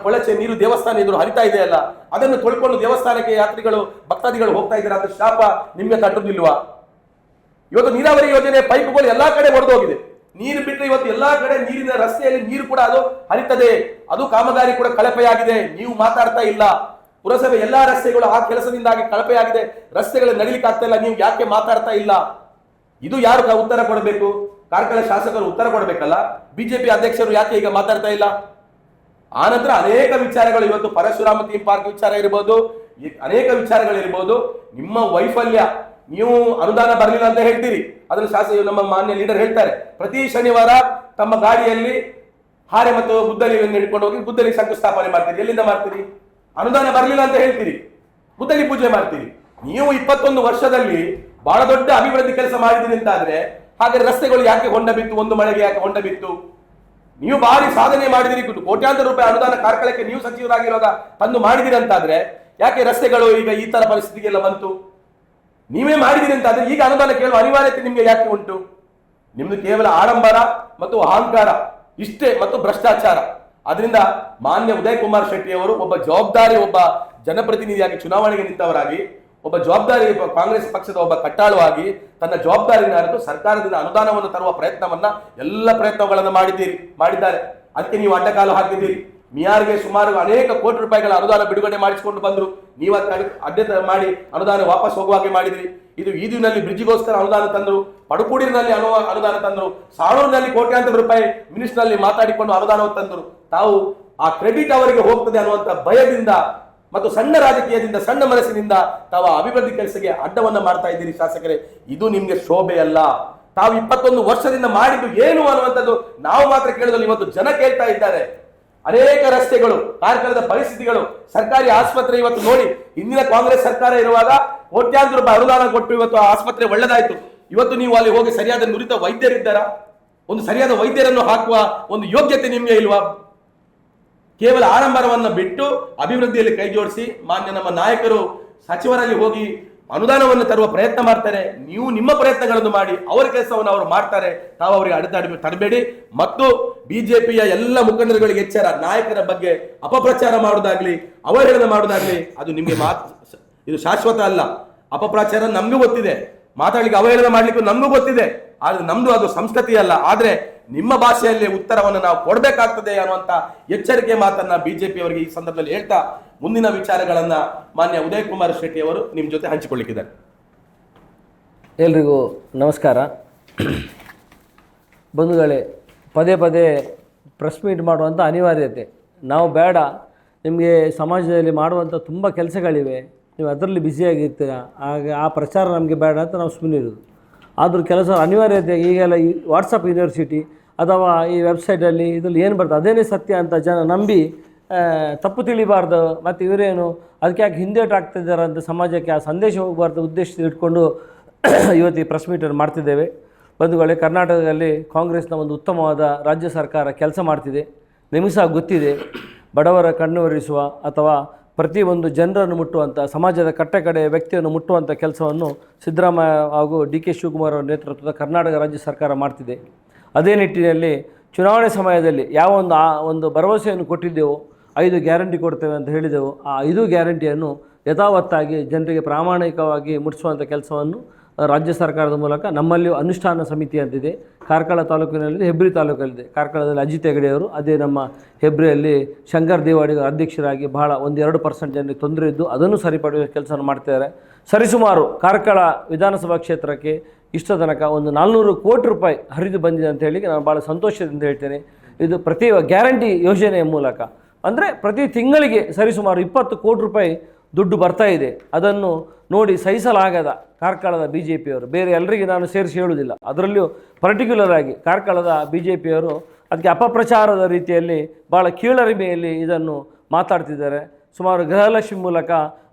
ಕೊಳಚೆ ನೀರು ದೇವಸ್ಥಾನ ಎದುರು ಹರಿತಾ ಇದೆಯಲ್ಲ, ಅದನ್ನು ತೊಳ್ಕೊಂಡು ದೇವಸ್ಥಾನಕ್ಕೆ ಯಾತ್ರಿಗಳು, ಭಕ್ತಾದಿಗಳು ಹೋಗ್ತಾ ಇದ್ದಾರೆ. ಅದು ಶಾಪ ನಿಮ್ಗೆ ತಟ್ಟುದಿಲ್ವಾ? ಇವತ್ತು ನೀರಾವರಿ ಯೋಜನೆ ಪೈಪ್ಗಳು ಎಲ್ಲಾ ಕಡೆ ಒಡೆದೋಗಿದೆ. ನೀರು ಬಿಟ್ಟರೆ ಇವತ್ತು ಎಲ್ಲಾ ಕಡೆ ನೀರಿನ ರಸ್ತೆಯಲ್ಲಿ ನೀರು ಕೂಡ ಅದು ಹರಿತದೆ. ಅದು ಕಾಮಗಾರಿ ಕೂಡ ಕಳಪೆಯಾಗಿದೆ. ನೀವು ಮಾತಾಡ್ತಾ ಇಲ್ಲ. ಪುರಸಭೆ ಎಲ್ಲಾ ರಸ್ತೆಗಳು ಆ ಕೆಲಸದಿಂದಾಗಿ ಕಳಪೆಯಾಗಿದೆ, ರಸ್ತೆಗಳು ನಡಿಲಿಕ್ಕೆ ಆಗ್ತಾ ಇಲ್ಲ. ನೀವು ಯಾಕೆ ಮಾತಾಡ್ತಾ ಇಲ್ಲ? ಇದು ಯಾರು ಉತ್ತರ ಕೊಡಬೇಕು? ಕಾರ್ಕಳ ಶಾಸಕರು ಉತ್ತರ ಕೊಡಬೇಕಲ್ಲ. ಬಿಜೆಪಿ ಅಧ್ಯಕ್ಷರು ಯಾಕೆ ಈಗ ಮಾತಾಡ್ತಾ ಇಲ್ಲ? ಆನಂತರ ಅನೇಕ ವಿಚಾರಗಳು, ಇವತ್ತು ಪರಶುರಾಮ ಥೀಮ್ ಪಾರ್ಕ್ ವಿಚಾರ ಇರಬಹುದು, ಅನೇಕ ವಿಚಾರಗಳಿರ್ಬೋದು. ನಿಮ್ಮ ವೈಫಲ್ಯ, ನೀವು ಅನುದಾನ ಬರಲಿಲ್ಲ ಅಂತ ಹೇಳ್ತೀರಿ. ಅದನ್ನು ನಮ್ಮ ಮಾನ್ಯ ಲೀಡರ್ ಹೇಳ್ತಾರೆ, ಪ್ರತಿ ಶನಿವಾರ ತಮ್ಮ ಗಾಡಿಯಲ್ಲಿ ಹಾರೆ ಮತ್ತು ಗುದ್ದಲಿಯನ್ನು ಹಿಡ್ಕೊಂಡು ಹೋಗಿ ಗುದ್ದಲಿ ಶಂಕುಸ್ಥಾಪನೆ ಮಾಡ್ತೀರಿ. ಎಲ್ಲಿಂದ ಮಾಡ್ತೀರಿ? ಅನುದಾನ ಬರಲಿಲ್ಲ ಅಂತ ಹೇಳ್ತೀರಿ, ಗುದ್ದಲಿ ಪೂಜೆ ಮಾಡ್ತೀರಿ. ನೀವು 21 ವರ್ಷದಲ್ಲಿ ಬಹಳ ದೊಡ್ಡ ಅಭಿವೃದ್ಧಿ ಕೆಲಸ ಮಾಡಿದಿರಿ ಅಂತಾದ್ರೆ, ಹಾಗೆ ರಸ್ತೆಗಳು ಯಾಕೆ ಹೊಂಡ ಬಿತ್ತು? ಒಂದು ಮಳೆಗೆ ಯಾಕೆ ಹೊಂಡ ಬಿತ್ತು? ನೀವು ಭಾರಿ ಸಾಧನೆ ಮಾಡಿದಿರಿ, ಕೋಟ್ಯಾಂತರ ರೂಪಾಯಿ ಅನುದಾನ ಕಾರ್ಕಳಕ್ಕೆ ನೀವು ಸಚಿವರಾಗಿರೋದ ತಂದು ಮಾಡಿದಿರಿ ಅಂತಾದ್ರೆ, ಯಾಕೆ ರಸ್ತೆಗಳು ಈಗ ಈ ತರ ಪರಿಸ್ಥಿತಿಗೆಲ್ಲ ಬಂತು? ನೀವೇ ಮಾಡಿದಿರಿ ಅಂತಾದ್ರೆ ಈಗ ಅನುದಾನ ಕೇಳುವ ಅನಿವಾರ್ಯತೆ ನಿಮ್ಗೆ ಯಾಕೆ ಉಂಟು? ನಿಮ್ದು ಕೇವಲ ಆಡಂಬರ ಮತ್ತು ಅಹಂಕಾರ ಇಷ್ಟೇ, ಮತ್ತು ಭ್ರಷ್ಟಾಚಾರ. ಅದರಿಂದ ಮಾನ್ಯ ಉದಯ್ ಕುಮಾರ್ ಶೆಟ್ಟಿ ಅವರು ಒಬ್ಬ ಜವಾಬ್ದಾರಿ, ಒಬ್ಬ ಜನಪ್ರತಿನಿಧಿಯಾಗಿ ಚುನಾವಣೆಗೆ ನಿಂತವರಾಗಿ, ಒಬ್ಬ ಜವಾಬ್ದಾರಿ ಕಾಂಗ್ರೆಸ್ ಪಕ್ಷದ ಒಬ್ಬ ಕಟ್ಟಾಳುವಾಗಿ ತನ್ನ ಜವಾಬ್ದಾರಿನ ಅರಿತು ಸರ್ಕಾರದಿಂದ ಅನುದಾನವನ್ನು ತರುವ ಪ್ರಯತ್ನವನ್ನ, ಎಲ್ಲ ಪ್ರಯತ್ನಗಳನ್ನು ಮಾಡಿದ್ದಾರೆ. ಅದಕ್ಕೆ ನೀವು ಅಡ್ಡಕಾಲು ಹಾಕಿದ್ದೀರಿ. ಮಿಯಾರ್ಗೆ ಸುಮಾರು ಅನೇಕ ಕೋಟಿ ರೂಪಾಯಿಗಳ ಅನುದಾನ ಬಿಡುಗಡೆ ಮಾಡಿಸಿಕೊಂಡು ಬಂದ್ರು. ನೀವು ಅಡ್ಡ ಮಾಡಿ ಅನುದಾನ ವಾಪಸ್ ಹೋಗುವಾಗೆ ಮಾಡಿದ್ರಿ. ಇದು ಈದಿನಲ್ಲಿ ಬ್ರಿಡ್ಜಿಗೋಸ್ಕರ ಅನುದಾನ ತಂದ್ರು, ಪಡುಕೂಡಿನಲ್ಲಿ ಅನುದಾನ ತಂದ್ರು, ಸಾಣೂರಿನಲ್ಲಿ ಕೋಟ್ಯಾಂತರ ರೂಪಾಯಿ ಮಿನಿಸ್ಟರ್ನಲ್ಲಿ ಮಾತಾಡಿಕೊಂಡು ಅನುದಾನವನ್ನು ತಂದರು. ತಾವು ಆ ಕ್ರೆಡಿಟ್ ಅವರಿಗೆ ಹೋಗ್ತದೆ ಅನ್ನುವಂತ ಭಯದಿಂದ ಮತ್ತು ಸಣ್ಣ ರಾಜಕೀಯದಿಂದ, ಸಣ್ಣ ಮನಸ್ಸಿನಿಂದ ತಾವು ಅಭಿವೃದ್ಧಿ ಕೆಲಸಕ್ಕೆ ಅಡ್ಡವನ್ನ ಮಾಡ್ತಾ ಇದ್ದೀರಿ ಶಾಸಕರೇ. ಇದು ನಿಮ್ಗೆ ಶೋಭೆ ಅಲ್ಲ. ತಾವು 21 ವರ್ಷದಿಂದ ಮಾಡಿದ್ದು ಏನು ಅನ್ನುವಂಥದ್ದು ನಾವು ಮಾತ್ರ ಕೇಳಿದಲ್ಲಿ ಇವತ್ತು ಜನ ಕೇಳ್ತಾ ಇದ್ದಾರೆ. ಅನೇಕ ರಸ್ತೆಗಳು, ಕಾರ್ಕಳದ ಪರಿಸ್ಥಿತಿಗಳು, ಸರ್ಕಾರಿ ಆಸ್ಪತ್ರೆ ಇವತ್ತು ನೋಡಿ, ಹಿಂದಿನ ಕಾಂಗ್ರೆಸ್ ಸರ್ಕಾರ ಇರುವಾಗ ಕೋಟ್ಯಾಂತರ ರೂಪಾಯಿ ಅನುದಾನ ಕೊಟ್ಟು ಇವತ್ತು ಆಸ್ಪತ್ರೆ ಒಳ್ಳೆದಾಯ್ತು. ಇವತ್ತು ನೀವು ಅಲ್ಲಿ ಹೋಗಿ ಸರಿಯಾದ ನುರಿತ ವೈದ್ಯರಿದ್ದಾರ? ಒಂದು ಸರಿಯಾದ ವೈದ್ಯರನ್ನು ಹಾಕುವ ಒಂದು ಯೋಗ್ಯತೆ ನಿಮ್ಗೆ ಇಲ್ವಾ? ಕೇವಲ ಆಡಂಬರವನ್ನು ಬಿಟ್ಟು ಅಭಿವೃದ್ಧಿಯಲ್ಲಿ ಕೈ ಜೋಡಿಸಿ ಮಾನ್ಯ ನಮ್ಮ ನಾಯಕರು ಸಚಿವರಲ್ಲಿ ಹೋಗಿ ಅನುದಾನವನ್ನು ತರುವ ಪ್ರಯತ್ನ ಮಾಡ್ತಾರೆ. ನೀವು ನಿಮ್ಮ ಪ್ರಯತ್ನಗಳನ್ನು ಮಾಡಿ, ಅವರ ಕೆಲಸವನ್ನು ಅವರು ಮಾಡ್ತಾರೆ. ತಾವು ಅವರಿಗೆ ಅಡೆತಡೆ ತರಬೇಡಿ. ಮತ್ತು ಬಿಜೆಪಿಯ ಎಲ್ಲ ಮುಖಂಡರುಗಳಿಗೆ ಎಚ್ಚರ, ನಾಯಕರ ಬಗ್ಗೆ ಅಪಪ್ರಚಾರ ಮಾಡುವುದಾಗ್ಲಿ, ಅವಹೇಳನ ಮಾಡುವುದಾಗ್ಲಿ, ಅದು ನಿಮಗೆ ಇದು ಶಾಶ್ವತ ಅಲ್ಲ. ಅಪಪ್ರಚಾರ ನಮಗೂ ಗೊತ್ತಿದೆ, ಮಾತಾಡ್ಲಿಕ್ಕೆ ಅವಹೇಳನ ಮಾಡ್ಲಿಕ್ಕೂ ನಮಗೂ ಗೊತ್ತಿದೆ. ಆದ್ರೆ ನಮ್ದು ಅದು ಸಂಸ್ಕೃತಿ ಅಲ್ಲ. ಆದ್ರೆ ನಿಮ್ಮ ಭಾಷೆಯಲ್ಲಿ ಉತ್ತರವನ್ನು ನಾವು ಕೊಡಬೇಕಾಗ್ತದೆ ಅನ್ನುವಂತ ಎಚ್ಚರಿಕೆ ಮಾತನ್ನ ಬಿಜೆಪಿ ಅವರಿಗೆ ಈ ಸಂದರ್ಭದಲ್ಲಿ ಹೇಳ್ತಾ, ಮುಂದಿನ ವಿಚಾರಗಳನ್ನ ಮಾನ್ಯ ಉದಯ್ ಕುಮಾರ್ ಶೆಟ್ಟಿ ಅವರು ನಿಮ್ಮ ಜೊತೆ ಹಂಚಿಕೊಳ್ಳಿಕ್ಕಿದ್ದಾರೆ. ಎಲ್ರಿಗೂ ನಮಸ್ಕಾರ. ಬಂಧುಗಳೇ, ಪದೇ ಪದೇ ಪ್ರೆಸ್ ಮೀಟ್ ಮಾಡುವಂಥ ಅನಿವಾರ್ಯತೆ ನಾವು ಬೇಡ. ನಿಮಗೆ ಸಮಾಜದಲ್ಲಿ ಮಾಡುವಂಥ ತುಂಬ ಕೆಲಸಗಳಿವೆ, ನೀವು ಅದರಲ್ಲಿ ಬ್ಯುಸಿಯಾಗಿರ್ತೀರ, ಆಗ ಆ ಪ್ರಚಾರ ನಮಗೆ ಬೇಡ ಅಂತ ನಾವು ಸುಮ್ಮನೆ ಇರೋದು. ಆದರೂ ಕೆಲಸ ಅನಿವಾರ್ಯತೆ. ಈಗೆಲ್ಲ ಈ ವಾಟ್ಸಪ್ ಯೂನಿವರ್ಸಿಟಿ ಅಥವಾ ಈ ವೆಬ್ಸೈಟಲ್ಲಿ ಇದರಲ್ಲಿ ಏನು ಬರ್ತದೆ ಅದೇನೇ ಸತ್ಯ ಅಂತ ಜನ ನಂಬಿ ತಪ್ಪು ತಿಳಿಬಾರ್ದು. ಮತ್ತು ಇವರೇನು ಅದಕ್ಕೆ ಯಾಕೆ ಹಿಂದೇಟು ಆಗ್ತಿದ್ದಾರೆ ಅಂತ ಸಮಾಜಕ್ಕೆ ಆ ಸಂದೇಶ ಹೋಗಬಾರ್ದು ಉದ್ದೇಶದಲ್ಲಿ ಇಟ್ಕೊಂಡು ಇವತ್ತು ಈ ಪ್ರೆಸ್ ಮೀಟನ್ನು ಮಾಡ್ತಿದ್ದೇವೆ. ಬಂಧುಗಳೇ, ಕರ್ನಾಟಕದಲ್ಲಿ ಕಾಂಗ್ರೆಸ್ನ ಒಂದು ಉತ್ತಮವಾದ ರಾಜ್ಯ ಸರ್ಕಾರ ಕೆಲಸ ಮಾಡ್ತಿದೆ. ನಿಮಗೆ ಸಹ ಗೊತ್ತಿದೆ, ಬಡವರ ಕಣ್ಣು ಒರೆಸುವ ಅಥವಾ ಪ್ರತಿಯೊಂದು ಜನರನ್ನು ಮುಟ್ಟುವಂಥ, ಸಮಾಜದ ಕಟ್ಟಕಡೆಯ ವ್ಯಕ್ತಿಯನ್ನು ಮುಟ್ಟುವಂಥ ಕೆಲಸವನ್ನು ಸಿದ್ದರಾಮಯ್ಯ ಹಾಗೂ ಡಿ.ಕೆ. ಶಿವಕುಮಾರ್ ಅವರ ನೇತೃತ್ವದ ಕರ್ನಾಟಕ ರಾಜ್ಯ ಸರ್ಕಾರ ಮಾಡ್ತಿದೆ. ಅದೇ ನಿಟ್ಟಿನಲ್ಲಿ ಚುನಾವಣೆ ಸಮಯದಲ್ಲಿ ಯಾವ ಒಂದು ಭರವಸೆಯನ್ನು ಕೊಟ್ಟಿದ್ದೆವು, 5 ಗ್ಯಾರಂಟಿ ಕೊಡ್ತೇವೆ ಅಂತ ಹೇಳಿದೆವು, ಆ 5 ಗ್ಯಾರಂಟಿಯನ್ನು ಯಥಾವತ್ತಾಗಿ ಜನರಿಗೆ ಪ್ರಾಮಾಣಿಕವಾಗಿ ಮುಟ್ಟಿಸುವಂಥ ಕೆಲಸವನ್ನು ರಾಜ್ಯ ಸರ್ಕಾರದ ಮೂಲಕ ನಮ್ಮಲ್ಲಿಯೂ ಅನುಷ್ಠಾನ ಸಮಿತಿ ಅಂತಿದೆ, ಕಾರ್ಕಳ ತಾಲೂಕಿನಲ್ಲಿದೆ, ಹೆಬ್ರಿ ತಾಲೂಕಲ್ಲಿದೆ. ಕಾರ್ಕಳದಲ್ಲಿ ಅಜಿತ್ ಹೆಗಡೆಯವರು, ಅದೇ ನಮ್ಮ ಹೆಬ್ರಿಯಲ್ಲಿ ಶಂಕರ್ ದೇವಾಡಿಗ ಅಧ್ಯಕ್ಷರಾಗಿ ಬಹಳ 1-2% ಜನರಿಗೆ ತೊಂದರೆ ಇದ್ದು ಅದನ್ನು ಸರಿಪಡಿಸುವ ಕೆಲಸವನ್ನು ಮಾಡ್ತಿದ್ದಾರೆ. ಸರಿಸುಮಾರು ಕಾರ್ಕಳ ವಿಧಾನಸಭಾ ಕ್ಷೇತ್ರಕ್ಕೆ ಇಷ್ಟ ತನಕ ಒಂದು 400 ಕೋಟಿ ರೂಪಾಯಿ ಹರಿದು ಬಂದಿದೆ ಅಂತ ಹೇಳಿ ನಾನು ಭಾಳ ಸಂತೋಷದಿಂದ ಹೇಳ್ತೇನೆ. ಇದು ಪ್ರತಿ ಗ್ಯಾರಂಟಿ ಯೋಜನೆಯ ಮೂಲಕ ಅಂದರೆ ಪ್ರತಿ ತಿಂಗಳಿಗೆ ಸರಿಸುಮಾರು 20 ಕೋಟಿ ರೂಪಾಯಿ ದುಡ್ಡು ಬರ್ತಾ ಇದೆ. ಅದನ್ನು ನೋಡಿ ಸಹಿಸಲಾಗದ ಕಾರ್ಕಳದ BJPಯವರು, ಬೇರೆ ಎಲ್ಲರಿಗೆ ನಾನು ಸೇರಿಸಿ ಹೇಳುವುದಿಲ್ಲ, ಅದರಲ್ಲಿಯೂ ಪರ್ಟಿಕ್ಯುಲರ್ ಆಗಿ ಕಾರ್ಕಳದ BJPಯವರು ಅದಕ್ಕೆ ಅಪಪ್ರಚಾರದ ರೀತಿಯಲ್ಲಿ ಭಾಳ ಕೀಳರಿಮೆಯಲ್ಲಿ ಇದನ್ನು ಮಾತಾಡ್ತಿದ್ದಾರೆ. ಸುಮಾರು ಗೃಹಲಕ್ಷ್ಮಿ ಮೂಲಕ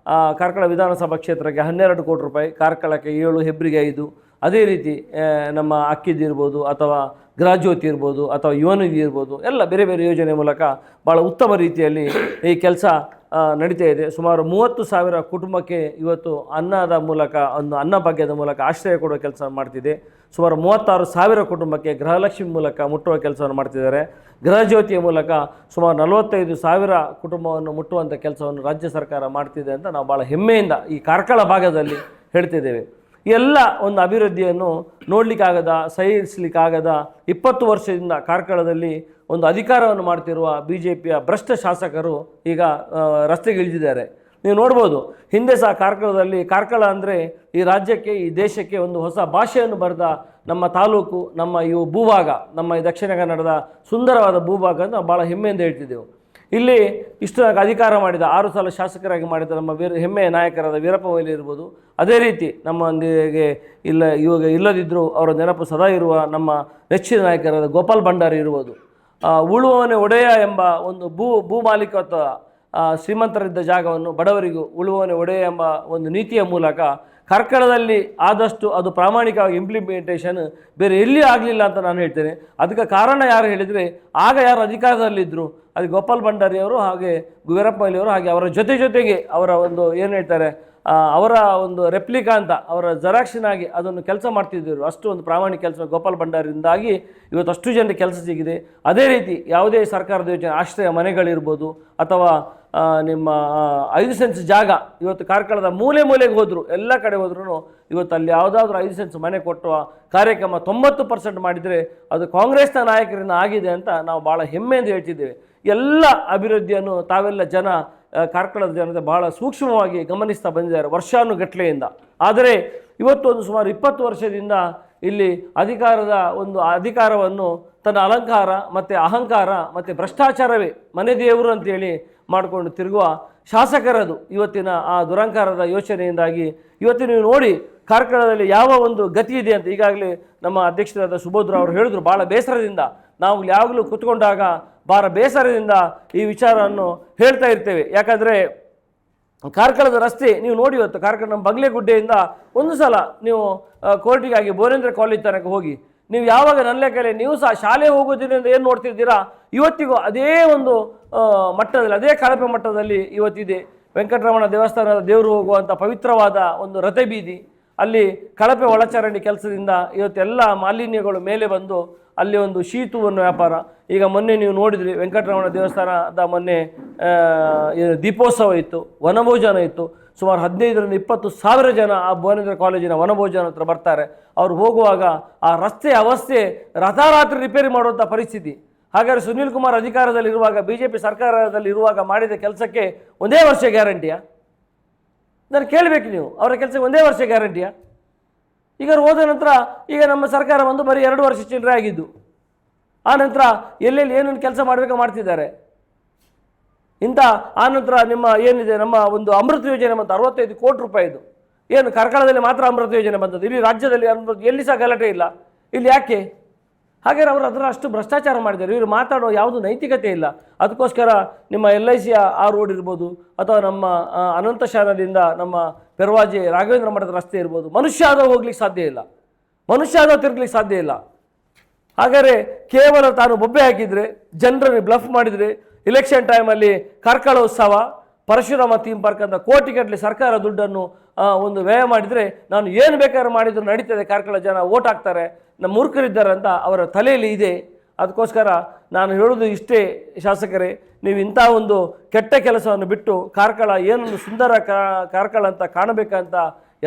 ಕಾರ್ಕಳ ವಿಧಾನಸಭಾ ಕ್ಷೇತ್ರಕ್ಕೆ 12 ಕೋಟಿ ರೂಪಾಯಿ, ಕಾರ್ಕಳಕ್ಕೆ 7, ಹೆಬ್ರಿಗೆ 5, ಅದೇ ರೀತಿ ನಮ್ಮ ಅಕ್ಕಿದಿರ್ಬೋದು ಅಥವಾ ಗೃಹಜ್ಯೋತಿ ಇರ್ಬೋದು ಅಥವಾ ಯುವನಿಧಿ ಇರ್ಬೋದು, ಎಲ್ಲ ಬೇರೆ ಬೇರೆ ಯೋಜನೆ ಮೂಲಕ ಭಾಳ ಉತ್ತಮ ರೀತಿಯಲ್ಲಿ ಈ ಕೆಲಸ ನಡೀತಾ ಇದೆ. ಸುಮಾರು 30,000 ಕುಟುಂಬಕ್ಕೆ ಇವತ್ತು ಅನ್ನದ ಮೂಲಕ, ಒಂದು ಅನ್ನಭಾಗ್ಯದ ಮೂಲಕ ಆಶ್ರಯ ಕೊಡುವ ಕೆಲಸ ಮಾಡ್ತಿದೆ. ಸುಮಾರು 36,000 ಕುಟುಂಬಕ್ಕೆ ಗೃಹಲಕ್ಷ್ಮಿ ಮೂಲಕ ಮುಟ್ಟುವ ಕೆಲಸವನ್ನು ಮಾಡ್ತಿದ್ದಾರೆ. ಗೃಹಜ್ಯೋತಿಯ ಮೂಲಕ ಸುಮಾರು 45,000 ಕುಟುಂಬವನ್ನು ಮುಟ್ಟುವಂಥ ಕೆಲಸವನ್ನು ರಾಜ್ಯ ಸರ್ಕಾರ ಮಾಡ್ತಿದೆ ಅಂತ ನಾವು ಭಾಳ ಹೆಮ್ಮೆಯಿಂದ ಈ ಕಾರ್ಕಳ ಭಾಗದಲ್ಲಿ ಹೇಳ್ತಿದ್ದೇವೆ. ಎಲ್ಲ ಒಂದು ಅಭಿವೃದ್ಧಿಯನ್ನು ನೋಡಲಿಕ್ಕಾಗದ, ಸಹಿಸಲಿಕ್ಕಾಗದ 20 ವರ್ಷದಿಂದ ಕಾರ್ಕಳದಲ್ಲಿ ಒಂದು ಅಧಿಕಾರವನ್ನು ಮಾಡ್ತಿರುವ BJPಯ ಭ್ರಷ್ಟ ಶಾಸಕರು ಈಗ ರಸ್ತೆಗೆ ಇಳಿದಿದ್ದಾರೆ. ನೀವು ನೋಡ್ಬೋದು, ಹಿಂದೆ ಸಹ ಕಾರ್ಕಳದಲ್ಲಿ, ಕಾರ್ಕಳ ಅಂದರೆ ಈ ರಾಜ್ಯಕ್ಕೆ, ಈ ದೇಶಕ್ಕೆ ಒಂದು ಹೊಸ ಭಾಷೆಯನ್ನು ಬರೆದ ನಮ್ಮ ತಾಲೂಕು, ನಮ್ಮ ಇವು ಭೂಭಾಗ, ನಮ್ಮ ಈ ದಕ್ಷಿಣ ಕನ್ನಡದ ಸುಂದರವಾದ ಭೂಭಾಗ ಅಂತ ನಾವು ಭಾಳ ಹೆಮ್ಮೆಯಿಂದ ಹೇಳ್ತಿದ್ದೆವು. ಇಲ್ಲಿ ಇಷ್ಟು ಅಧಿಕಾರ ಮಾಡಿದ 6 ಸಲ ಶಾಸಕರಾಗಿ ಮಾಡಿದ ನಮ್ಮ ಹೆಮ್ಮೆಯ ನಾಯಕರಾದ ವೀರಪ್ಪ ಮೊಯ್ಲಿ ಇರ್ಬೋದು, ಅದೇ ರೀತಿ ನಮ್ಮೊಂದಿಗೆ ಇವಾಗ ಇಲ್ಲದಿದ್ದರೂ ಅವರ ನೆನಪು ಸದಾ ಇರುವ ನಮ್ಮ ನೆಚ್ಚಿನ ನಾಯಕರಾದ ಗೋಪಾಲ್ ಭಂಡಾರಿ ಇರ್ಬೋದು. ಉಳುವವನೇ ಒಡೆಯ ಎಂಬ ಒಂದು ಭೂ ಮಾಲೀಕತ್ವ, ಶ್ರೀಮಂತರಿದ್ದ ಜಾಗವನ್ನು ಬಡವರಿಗೂ ಉಳುವವನೇ ಒಡೆಯ ಎಂಬ ಒಂದು ನೀತಿಯ ಮೂಲಕ ಕಾರ್ಕಳದಲ್ಲಿ ಆದಷ್ಟು ಅದು ಪ್ರಾಮಾಣಿಕವಾಗಿ ಇಂಪ್ಲಿಮೆಂಟೇಷನ್ ಬೇರೆ ಎಲ್ಲಿಯೂ ಆಗಲಿಲ್ಲ ಅಂತ ನಾನು ಹೇಳ್ತೇನೆ. ಅದಕ್ಕೆ ಕಾರಣ ಯಾರು ಹೇಳಿದರೆ, ಆಗ ಯಾರು ಅಧಿಕಾರದಲ್ಲಿದ್ದರು, ಅದು ಗೋಪಾಲ್ ಭಂಡಾರಿ ಅವರು, ಹಾಗೆ ವೀರಪ್ಪ ಮೊಯ್ಲಿ ಅವರು, ಹಾಗೆ ಅವರ ಜೊತೆಗೆ ಅವರ ಒಂದು ಏನು ಹೇಳ್ತಾರೆ, ಅವರ ಒಂದು ರೆಪ್ಲಿಕಾ ಅಂತ, ಅವರ ಜೆರಾಕ್ಸಿನಾಗಿ ಅದನ್ನು ಕೆಲಸ ಮಾಡ್ತಿದ್ದರು. ಅಷ್ಟು ಒಂದು ಪ್ರಾಮಾಣಿಕ ಕೆಲಸ ಗೋಪಾಲ್ ಭಂಡಾರಿಂದಾಗಿ ಇವತ್ತು ಅಷ್ಟು ಜನರಿಗೆ ಕೆಲಸ ಸಿಗಿದೆ. ಅದೇ ರೀತಿ ಯಾವುದೇ ಸರ್ಕಾರದ ಯೋಜನೆ, ಆಶ್ರಯ ಮನೆಗಳಿರ್ಬೋದು ಅಥವಾ ನಿಮ್ಮ 5 ಸೆನ್ಸ್ ಜಾಗ, ಇವತ್ತು ಕಾರ್ಕಳದ ಮೂಲೆಗೆ ಹೋದರು, ಎಲ್ಲ ಕಡೆ ಹೋದ್ರೂ ಇವತ್ತು ಅಲ್ಲಿ ಯಾವುದಾದ್ರೂ 5 ಸೆನ್ಸ್ ಮನೆ ಕೊಟ್ಟುವ ಕಾರ್ಯಕ್ರಮ 90% ಮಾಡಿದರೆ ಅದು ಕಾಂಗ್ರೆಸ್ನ ನಾಯಕರಿಂದ ಆಗಿದೆ ಅಂತ ನಾವು ಭಾಳ ಹೆಮ್ಮೆಯಿಂದ ಹೇಳ್ತಿದ್ದೇವೆ. ಎಲ್ಲ ಅಭಿವೃದ್ಧಿಯನ್ನು ತಾವೆಲ್ಲ ಕಾರ್ಕಳದ ಜನತೆ ಬಹಳ ಸೂಕ್ಷ್ಮವಾಗಿ ಗಮನಿಸ್ತಾ ಬಂದಿದ್ದಾರೆ ವರ್ಷಾನುಗಟ್ಟಲೆಯಿಂದ. ಆದರೆ ಇವತ್ತು ಒಂದು ಸುಮಾರು 20 ವರ್ಷದಿಂದ ಇಲ್ಲಿ ಅಧಿಕಾರವನ್ನು ತನ್ನ ಅಲಂಕಾರ ಮತ್ತು ಅಹಂಕಾರ ಮತ್ತು ಭ್ರಷ್ಟಾಚಾರವೇ ಮನೆ ದೇವರು ಅಂತೇಳಿ ಮಾಡಿಕೊಂಡು ತಿರುಗುವ ಶಾಸಕರದು ಇವತ್ತಿನ ಆ ದುರಂಕಾರದ ಯೋಚನೆಯಿಂದಾಗಿ ಇವತ್ತು ನೀವು ನೋಡಿ ಕಾರ್ಕಳದಲ್ಲಿ ಯಾವ ಒಂದು ಗತಿ ಇದೆ ಅಂತ. ಈಗಾಗಲೇ ನಮ್ಮ ಅಧ್ಯಕ್ಷರಾದ ಸುಬೋಧ್ರ ಅವರು ಹೇಳಿದ್ರು, ಭಾಳ ಬೇಸರದಿಂದ ನಾವು ಯಾವಾಗಲೂ ಕೂತ್ಕೊಂಡಾಗ ಭಾಳ ಬೇಸರದಿಂದ ಈ ವಿಚಾರವನ್ನು ಹೇಳ್ತಾ ಇರ್ತೇವೆ. ಯಾಕಂದರೆ ಕಾರ್ಕಳದ ರಸ್ತೆ ನೀವು ನೋಡಿ, ಇವತ್ತು ಕಾರ್ಕಳ ನಮ್ಮ ಬಂಗ್ಲೆಗುಡ್ಡೆಯಿಂದ ಒಂದು ಸಲ ನೀವು ಕೋರ್ಟಿಗಾಗಿ ಬೋರೇಂದ್ರ ಕಾಲೇಜ್ ತನಕ ಹೋಗಿ, ನೀವು ಯಾವಾಗ ನನ್ನ ಲೆಕ್ಕಲೆ ನೀವು ಸಹ ಶಾಲೆ ಹೋಗೋದ್ರಿಂದ ಏನು ನೋಡ್ತಿದ್ದೀರಾ, ಇವತ್ತಿಗೂ ಅದೇ ಒಂದು ಮಟ್ಟದಲ್ಲಿ, ಅದೇ ಕಳಪೆ ಮಟ್ಟದಲ್ಲಿ ಇವತ್ತಿದೆ. ವೆಂಕಟರಮಣ ದೇವಸ್ಥಾನದ ದೇವರು ಹೋಗುವಂಥ ಪವಿತ್ರವಾದ ಒಂದು ರಥಬೀದಿ, ಅಲ್ಲಿ ಕಳಪೆ ಒಳಚರಂಡಿ ಕೆಲಸದಿಂದ ಇವತ್ತೆಲ್ಲ ಮಾಲಿನ್ಯಗಳು ಮೇಲೆ ಬಂದು ಅಲ್ಲಿ ಒಂದು ಶೀತುವನ್ನು ವ್ಯಾಪಾರ. ಈಗ ಮೊನ್ನೆ ನೀವು ನೋಡಿದ್ರಿ, ವೆಂಕಟರಮಣ ದೇವಸ್ಥಾನದ ಮೊನ್ನೆ ದೀಪೋತ್ಸವ ಇತ್ತು, ವನಭೋಜನ ಇತ್ತು. ಸುಮಾರು 15ರಿಂದ 20 ಸಾವಿರ ಜನ ಆ ಭುವನೇಂದ್ರ ಕಾಲೇಜಿನ ವನಭೋಜನ ಹತ್ರ ಬರ್ತಾರೆ. ಅವ್ರು ಹೋಗುವಾಗ ಆ ರಸ್ತೆ ಅವಸ್ಥೆ ರಾತ್ರಿ ರಿಪೇರಿ ಮಾಡುವಂಥ ಪರಿಸ್ಥಿತಿ. ಹಾಗಾದರೆ ಸುನೀಲ್ ಕುಮಾರ್ ಅಧಿಕಾರದಲ್ಲಿರುವಾಗ, BJP ಸರ್ಕಾರದಲ್ಲಿರುವಾಗ ಮಾಡಿದ ಕೆಲಸಕ್ಕೆ 1 ವರ್ಷ ಗ್ಯಾರಂಟಿಯಾ? ನಾನು ಕೇಳಬೇಕು ನೀವು, ಅವರ ಕೆಲಸಕ್ಕೆ 1 ವರ್ಷ ಗ್ಯಾರಂಟಿಯಾ? ಈಗ ಹೋದ ನಂತರ ಈಗ ನಮ್ಮ ಸರ್ಕಾರ ಬಂದು ಬರೀ 2 ವರ್ಷ ಚಿಲ್ಲರೆ ಆಗಿದ್ದು. ಆ ನಂತರ ಎಲ್ಲೆಲ್ಲಿ ಏನೇನು ಕೆಲಸ ಮಾಡಬೇಕು ಮಾಡ್ತಿದ್ದಾರೆ. ಆ ನಂತರ ನಿಮ್ಮ ಏನಿದೆ, ನಮ್ಮ ಒಂದು ಅಮೃತ ಯೋಜನೆ ಬಂತು 65 ಕೋಟಿ ರೂಪಾಯಿದು. ಏನು ಕಾರ್ಕಳದಲ್ಲಿ ಮಾತ್ರ ಅಮೃತ ಯೋಜನೆ ಬಂದದ್ದು, ಇಡೀ ರಾಜ್ಯದಲ್ಲಿ ಎಲ್ಲಿ ಸಹ ಗಲಾಟೆ ಇಲ್ಲ. ಇಲ್ಲಿ ಯಾಕೆ? ಹಾಗೆ ಅವರು ಅದರ ಅಷ್ಟು ಭ್ರಷ್ಟಾಚಾರ ಮಾಡಿದ್ದಾರೆ. ಇವರು ಮಾತಾಡೋ ಯಾವುದು ನೈತಿಕತೆ ಇಲ್ಲ. ಅದಕ್ಕೋಸ್ಕರ ನಿಮ್ಮ LIC ಆ ರೋಡ್ ಇರ್ಬೋದು, ಅಥವಾ ನಮ್ಮ ಅನಂತ ಶಾಲೆಯಿಂದ ನಮ್ಮ ಪೆರ್ವಾಜೆ ರಾಘವೇಂದ್ರ ಮಠದ ರಸ್ತೆ ಇರ್ಬೋದು, ಮನುಷ್ಯ ಆದವು ಹೋಗ್ಲಿಕ್ಕೆ ಸಾಧ್ಯ ಇಲ್ಲ, ಮನುಷ್ಯ ಆದವು ತಿರುಗ್ಲಿಕ್ಕೆ ಸಾಧ್ಯ ಇಲ್ಲ. ಹಾಗಾದರೆ ಕೇವಲ ತಾನು ಬೊಬ್ಬೆ ಹಾಕಿದರೆ, ಜನರನ್ನು ಬ್ಲಫ್ ಮಾಡಿದರೆ, ಇಲೆಕ್ಷನ್ ಟೈಮಲ್ಲಿ ಕಾರ್ಕಳ ಉತ್ಸವ, ಪರಶುರಾಮ ಥೀಮ್ ಪಾರ್ಕ್ ಅಂತ ಕೋಟಿಗಟ್ಟಲೆ ಸರ್ಕಾರ ದುಡ್ಡನ್ನು ಒಂದು ವ್ಯಯ ಮಾಡಿದರೆ, ನಾನು ಏನು ಬೇಕಾದ್ರೂ ಮಾಡಿದ್ರು ನಡೀತದೆ, ಕಾರ್ಕಳ ಜನ ಓಟ್ ಹಾಕ್ತಾರೆ, ನಮ್ಮ ಮೂರ್ಖರಿದ್ದಾರೆ ಅಂತ ಅವರ ತಲೆಯಲ್ಲಿ ಇದೆ. ಅದಕ್ಕೋಸ್ಕರ ನಾನು ಹೇಳೋದು ಇಷ್ಟೇ, ಶಾಸಕರೇ, ನೀವು ಇಂಥ ಒಂದು ಕೆಟ್ಟ ಕೆಲಸವನ್ನು ಬಿಟ್ಟು ಕಾರ್ಕಳ ಏನೊಂದು ಸುಂದರ ಕಾರ್ಕಳ ಅಂತ ಕಾಣಬೇಕಂತ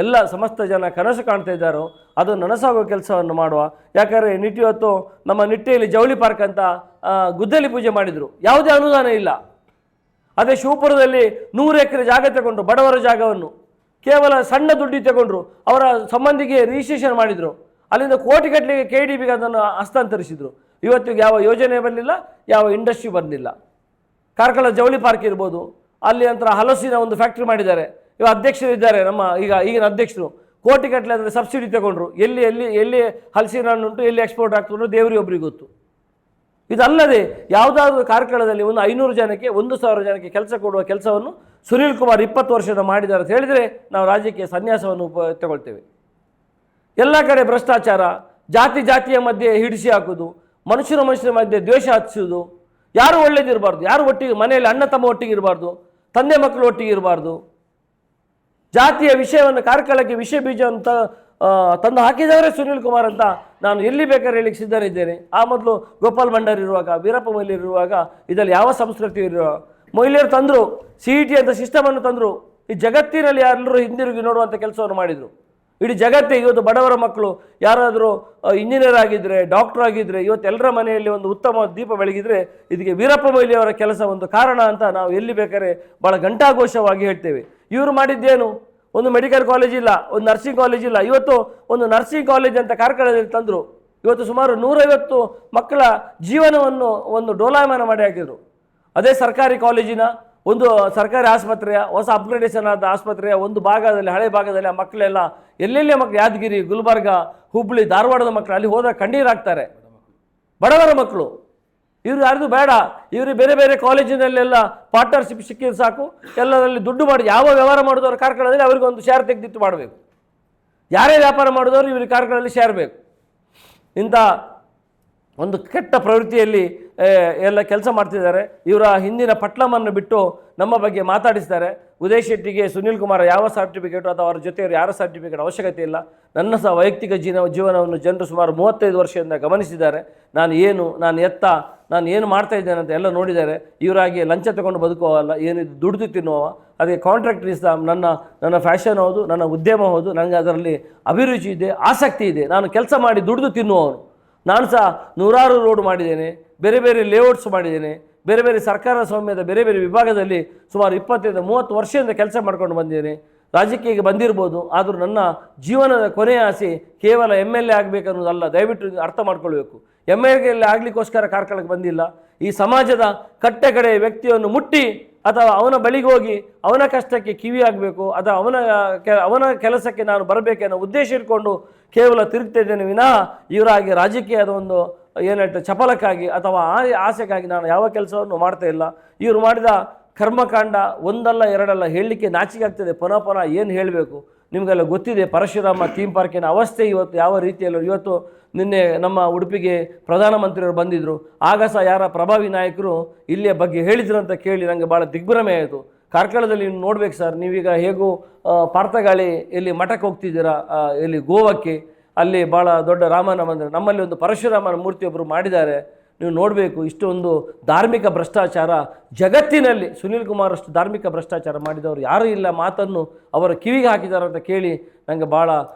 ಎಲ್ಲ ಸಮಸ್ತ ಜನ ಕನಸು ಕಾಣ್ತಾ ಇದ್ದಾರೋ ಅದು ನನಸಾಗೋ ಕೆಲಸವನ್ನು ಮಾಡುವ. ಯಾಕಂದರೆ ಇವತ್ತು ನಮ್ಮ ನಿಟ್ಟೆಯಲ್ಲಿ ಜವಳಿ ಪಾರ್ಕ್ ಅಂತ ಗುದ್ದಲಿ ಪೂಜೆ ಮಾಡಿದರು, ಯಾವುದೇ ಅನುದಾನ ಇಲ್ಲ. ಅದೇ ಶಿವಪುರದಲ್ಲಿ 100 ಎಕರೆ ಜಾಗ ತಗೊಂಡ್ರು, ಬಡವರ ಜಾಗವನ್ನು ಕೇವಲ ಸಣ್ಣ ದುಡ್ಡು ತಗೊಂಡ್ರು, ಅವರ ಸಂಬಂಧಿಗೆ ರಿಜಿಸ್ಟ್ರೇಷನ್ ಮಾಡಿದರು, ಅಲ್ಲಿಂದ ಕೋಟಿಗಟ್ಟಲೆಗೆ KDBಗೆ ಅದನ್ನು ಹಸ್ತಾಂತರಿಸಿದರು. ಇವತ್ತಿಗೆ ಯಾವ ಯೋಜನೆ ಬರಲಿಲ್ಲ, ಯಾವ ಇಂಡಸ್ಟ್ರಿ ಬರಲಿಲ್ಲ. ಕಾರ್ಕಳ ಜವಳಿ ಪಾರ್ಕ್ ಇರ್ಬೋದು, ಅಲ್ಲಿ ನಂತರ ಹಲಸಿನ ಒಂದು ಫ್ಯಾಕ್ಟ್ರಿ ಮಾಡಿದ್ದಾರೆ. ಇವಾಗ ಅಧ್ಯಕ್ಷರಿದ್ದಾರೆ ನಮ್ಮ ಈಗಿನ ಅಧ್ಯಕ್ಷರು, ಕೋಟಿಗಟ್ಟಲೆ ಅದರ ಸಬ್ಸಿಡಿ ತಗೊಂಡ್ರು. ಎಲ್ಲಿ ಹಲಸಿನ ಹಣ್ಣುಂಟು, ಎಲ್ಲಿ ಎಕ್ಸ್ಪೋರ್ಟ್ ಆಗ್ತದೆ ದೇವರಿಗೆ ಒಬ್ರಿಗೆ ಗೊತ್ತು. ಇದಲ್ಲದೆ ಯಾವುದಾದ್ರೂ ಕಾರ್ಕಳದಲ್ಲಿ ಒಂದು 500 ಜನಕ್ಕೆ 1,000 ಜನಕ್ಕೆ ಕೆಲಸ ಕೊಡುವ ಕೆಲಸವನ್ನು ಸುನೀಲ್ ಕುಮಾರ್ 20 ವರ್ಷದ ಮಾಡಿದ್ದಾರೆ ಅಂತ ಹೇಳಿದರೆ ನಾವು ರಾಜ್ಯಕ್ಕೆ ಸನ್ಯಾಸವನ್ನು ತಗೊಳ್ತೇವೆ. ಎಲ್ಲ ಕಡೆ ಭ್ರಷ್ಟಾಚಾರ, ಜಾತಿಯ ಮಧ್ಯೆ ಹಿಡಿಸಿ ಹಾಕೋದು, ಮನುಷ್ಯರ ಮಧ್ಯೆ ದ್ವೇಷ ಹಚ್ಚಿಸೋದು, ಯಾರು ಒಳ್ಳೇದಿರಬಾರ್ದು, ಯಾರು ಒಟ್ಟಿಗೆ ಮನೆಯಲ್ಲಿ ಅಣ್ಣ ತಮ್ಮ ಒಟ್ಟಿಗೆ ಇರಬಾರ್ದು, ತಂದೆ ಮಕ್ಕಳು ಒಟ್ಟಿಗೆ ಇರಬಾರ್ದು. ಜಾತಿಯ ವಿಷಯವನ್ನು ಕಾರ್ಕಳಕ್ಕೆ ವಿಷ ಬೀಜವನ್ನು ತಂದು ಹಾಕಿದವರೇ ಸುನೀಲ್ ಕುಮಾರ್ ಅಂತ ನಾನು ಎಲ್ಲಿ ಬೇಕಾದ್ರೆ ಹೇಳಿಕ್ಕೆ ಸಿದ್ಧನಿದ್ದೇನೆ. ಆ ಮೊದಲು ಗೋಪಾಲ್ ಭಂಡಾರಿ ಇರುವಾಗ, ವೀರಪ್ಪ ಮೊಯ್ಲಿ ಇರುವಾಗ ಇದರಲ್ಲಿ ಯಾವ ಸಂಸ್ಕೃತಿ ಇರುವ ಮೊಯ್ಲಿಯರು ತಂದರು, CET ಅಂತ ಸಿಸ್ಟಮನ್ನು ತಂದರು. ಈ ಜಗತ್ತಿನಲ್ಲಿ ಎಲ್ಲರೂ ಹಿಂದಿರುಗಿ ನೋಡುವಂಥ ಕೆಲಸವನ್ನು ಮಾಡಿದರು. ಇಡೀ ಜಗತ್ತೇ ಇವತ್ತು ಬಡವರ ಮಕ್ಕಳು ಯಾರಾದರೂ ಇಂಜಿನಿಯರ್ ಆಗಿದ್ದರೆ, ಡಾಕ್ಟರ್ ಆಗಿದ್ದರೆ, ಇವತ್ತು ಎಲ್ಲರ ಮನೆಯಲ್ಲಿ ಒಂದು ಉತ್ತಮ ದೀಪ ಬೆಳಗಿದ್ರೆ ಇದಕ್ಕೆ ವೀರಪ್ಪ ಮೊಯ್ಲಿ ಅವರ ಕೆಲಸ ಒಂದು ಕಾರಣ ಅಂತ ನಾವು ಎಲ್ಲಿ ಬೇಕಾದ್ರೆ ಭಾಳ ಘಂಟಾಘೋಷವಾಗಿ ಹೇಳ್ತೇವೆ. ಇವರು ಮಾಡಿದ್ದೇನು? ಒಂದು ಮೆಡಿಕಲ್ ಕಾಲೇಜ್ ಇಲ್ಲ, ಒಂದು ನರ್ಸಿಂಗ್ ಕಾಲೇಜ್ ಇಲ್ಲ. ಇವತ್ತು ಒಂದು ನರ್ಸಿಂಗ್ ಕಾಲೇಜ್ ಅಂತ ಕಾರ್ಕಳದಲ್ಲಿ ತಂದರು. ಇವತ್ತು ಸುಮಾರು 150 ಮಕ್ಕಳ ಜೀವನವನ್ನು ಒಂದು ಡೋಲಾಯಮಾನ ಮಾಡಿ ಹಾಕಿದರು. ಅದೇ ಸರ್ಕಾರಿ ಕಾಲೇಜಿನ ಒಂದು ಸರ್ಕಾರಿ ಆಸ್ಪತ್ರೆಯ ಹೊಸ ಅಪ್ಗ್ರೇಡೇಷನ್ ಆದ ಆಸ್ಪತ್ರೆಯ ಒಂದು ಭಾಗದಲ್ಲಿ, ಹಳೆ ಭಾಗದಲ್ಲಿ ಆ ಮಕ್ಕಳೆಲ್ಲ ಎಲ್ಲೆಲ್ಲೇ ಮಕ್ಕಳು, ಯಾದಗಿರಿ, ಗುಲ್ಬರ್ಗ, ಹುಬ್ಬಳ್ಳಿ, ಧಾರವಾಡದ ಮಕ್ಕಳು ಅಲ್ಲಿ ಹೋದಾಗ ಕಣ್ಣೀರಾಗ್ತಾರೆ. ಬಡವರ ಮಕ್ಕಳು. ಇವರು ಯಾರ್ದು ಬೇಡ, ಇವರು ಬೇರೆ ಬೇರೆ ಕಾಲೇಜಿನಲ್ಲೆಲ್ಲ ಪಾರ್ಟ್ನರ್ಶಿಪ್ ಸಿಕ್ಕಿದ್ರೆ ಸಾಕು, ಎಲ್ಲರಲ್ಲಿ ದುಡ್ಡು ಮಾಡಿ ಯಾವ ವ್ಯವಹಾರ ಮಾಡಿದವರು ಕಾರ್ಕಳದಲ್ಲಿ ಅವರಿಗೆ ಒಂದು ಶೇರ್ ತೆಗೆದಿತ್ತು ಮಾಡಬೇಕು. ಯಾರೇ ವ್ಯಾಪಾರ ಮಾಡಿದವರು ಇವರಿಗೆ ಕಾರ್ಕಳದಲ್ಲಿ ಶೇರ್ ಬೇಕು. ಇಂಥ ಒಂದು ಕೆಟ್ಟ ಪ್ರವೃತ್ತಿಯಲ್ಲಿ ಎಲ್ಲ ಕೆಲಸ ಮಾಡ್ತಿದ್ದಾರೆ. ಇವರ ಹಿಂದಿನ ಪಟ್ಲಮನ್ನು ಬಿಟ್ಟು ನಮ್ಮ ಬಗ್ಗೆ ಮಾತಾಡಿಸ್ತಾರೆ. ಉದಯ್ ಶೆಟ್ಟಿಗೆ ಸುನೀಲ್ ಕುಮಾರ್ ಯಾವ ಸರ್ಟಿಫಿಕೇಟು ಅಥವಾ ಅವರ ಜೊತೆಯವರು ಯಾರ ಸರ್ಟಿಫಿಕೇಟ್ ಅವಶ್ಯಕತೆ ಇಲ್ಲ. ನನ್ನ ಸಹ ವೈಯಕ್ತಿಕ ಜೀವನವನ್ನು ಜನರು ಸುಮಾರು 35 ವರ್ಷದಿಂದ ಗಮನಿಸಿದ್ದಾರೆ. ನಾನು ಏನು ಮಾಡ್ತಾ ಇದ್ದೇನೆ ಅಂತ ಎಲ್ಲ ನೋಡಿದ್ದಾರೆ. ಇವರಾಗಿ ಲಂಚ ತಗೊಂಡು ಬದುಕುವಲ್ಲ, ಏನಿದು ದುಡಿದು ತಿನ್ನುವ. ಅದೇ ಕಾಂಟ್ರಾಕ್ಟ್ ಇಸ್ ನನ್ನ ಫ್ಯಾಷನ್ ಹೌದು, ನನ್ನ ಉದ್ಯಮ ಹೌದು, ನನಗೆ ಅದರಲ್ಲಿ ಅಭಿರುಚಿ ಇದೆ, ಆಸಕ್ತಿ ಇದೆ. ನಾನು ಕೆಲಸ ಮಾಡಿ ದುಡಿದು ತಿನ್ನುವವನು. ನಾನು ಸಹ 100 ರೋಡ್ ಮಾಡಿದ್ದೇನೆ, ಬೇರೆ ಬೇರೆ ಲೇಔಟ್ಸ್ ಮಾಡಿದ್ದೇನೆ, ಬೇರೆ ಬೇರೆ ಸರ್ಕಾರ ಸ್ವಾಮ್ಯದ ಬೇರೆ ಬೇರೆ ವಿಭಾಗದಲ್ಲಿ ಸುಮಾರು 25-30 ವರ್ಷದಿಂದ ಕೆಲಸ ಮಾಡ್ಕೊಂಡು ಬಂದಿದ್ದೇನೆ. ರಾಜಕೀಯಕ್ಕೆ ಬಂದಿರ್ಬೋದು, ಆದರೂ ನನ್ನ ಜೀವನದ ಕೊನೆಯ ಆಸೆ ಕೇವಲ MLA ಆಗಬೇಕನ್ನೋದಲ್ಲ. ದಯವಿಟ್ಟು ಅರ್ಥ ಮಾಡ್ಕೊಳ್ಬೇಕು. MLA ಆಗಲಿಕ್ಕೋಸ್ಕರ ಕಾರ್ಕಳಕ್ಕೆ ಬಂದಿಲ್ಲ. ಈ ಸಮಾಜದ ಕಟ್ಟೆ ವ್ಯಕ್ತಿಯನ್ನು ಮುಟ್ಟಿ ಅಥವಾ ಅವನ ಬಳಿಗೆ ಹೋಗಿ ಅವನ ಕಷ್ಟಕ್ಕೆ ಕಿವಿ ಆಗಬೇಕು ಅಥವಾ ಅವನ ಕೆಲಸಕ್ಕೆ ನಾನು ಬರಬೇಕೆನ್ನೋ ಉದ್ದೇಶ ಇಟ್ಕೊಂಡು ಕೇವಲ ತಿರುಗ್ತಾ ಇದ್ದೇನೆ ವಿನಃ ಇವರಾಗಿ ರಾಜಕೀಯದ ಒಂದು ಏನು ಚಪಲಕ್ಕಾಗಿ ಅಥವಾ ಆಸೆಗಾಗಿ ನಾನು ಯಾವ ಕೆಲಸವನ್ನು ಮಾಡ್ತಾ ಇಲ್ಲ. ಇವರು ಮಾಡಿದ ಕರ್ಮಕಾಂಡ ಒಂದಲ್ಲ ಎರಡಲ್ಲ, ಹೇಳಲಿಕ್ಕೆ ನಾಚಿಕೆ ಆಗ್ತದೆ. ಪುನಃ ಏನು ಹೇಳಬೇಕು ನಿಮಗೆಲ್ಲ ಗೊತ್ತಿದೆ. ಪರಶುರಾಮ ಥೀಮ್ ಪಾರ್ಕಿನ ಅವಸ್ಥೆ ಇವತ್ತು ಯಾವ ರೀತಿಯಲ್ಲೂ. ಇವತ್ತು ನಿನ್ನೆ ನಮ್ಮ ಉಡುಪಿಗೆ ಪ್ರಧಾನಮಂತ್ರಿಯವರು ಬಂದಿದ್ದರು. ಆಗ ಸಹ ಯಾರ ಪ್ರಭಾವಿ ನಾಯಕರು ಇಲ್ಲಿಯ ಬಗ್ಗೆ ಹೇಳಿದ್ರು ಅಂತ ಕೇಳಿ ನನಗೆ ಭಾಳ ದಿಗ್ಭ್ರಮೆ ಆಯಿತು. ಕಾರ್ಕಳದಲ್ಲಿ ನೀವು ನೋಡ್ಬೇಕು ಸರ್, ನೀವೀಗ ಹೇಗೂ ಪಾರ್ಥಗಾಳಿ ಇಲ್ಲಿ ಮಠಕ್ಕೆ ಹೋಗ್ತಿದ್ದೀರಾ, ಇಲ್ಲಿ ಗೋವಾಕ್ಕೆ, ಅಲ್ಲಿ ಭಾಳ ದೊಡ್ಡ ರಾಮನ ಮಂದಿರ, ನಮ್ಮಲ್ಲಿ ಒಂದು ಪರಶುರಾಮನ ಮೂರ್ತಿಯೊಬ್ಬರು ಮಾಡಿದ್ದಾರೆ. ನೀವು ನೋಡಬೇಕು. ಇಷ್ಟೊಂದು ಧಾರ್ಮಿಕ ಭ್ರಷ್ಟಾಚಾರ ಜಗತ್ತಿನಲ್ಲಿ ಸುನೀಲ್ ಕುಮಾರ್ ಅಷ್ಟು ಧಾರ್ಮಿಕ ಭ್ರಷ್ಟಾಚಾರ ಮಾಡಿದವರು ಯಾರೂ ಇಲ್ಲ ಮಾತನ್ನು ಅವರ ಕಿವಿಗೆ ಹಾಕಿದ್ದಾರೆ ಅಂತ ಕೇಳಿ ನನಗೆ ಭಾಳ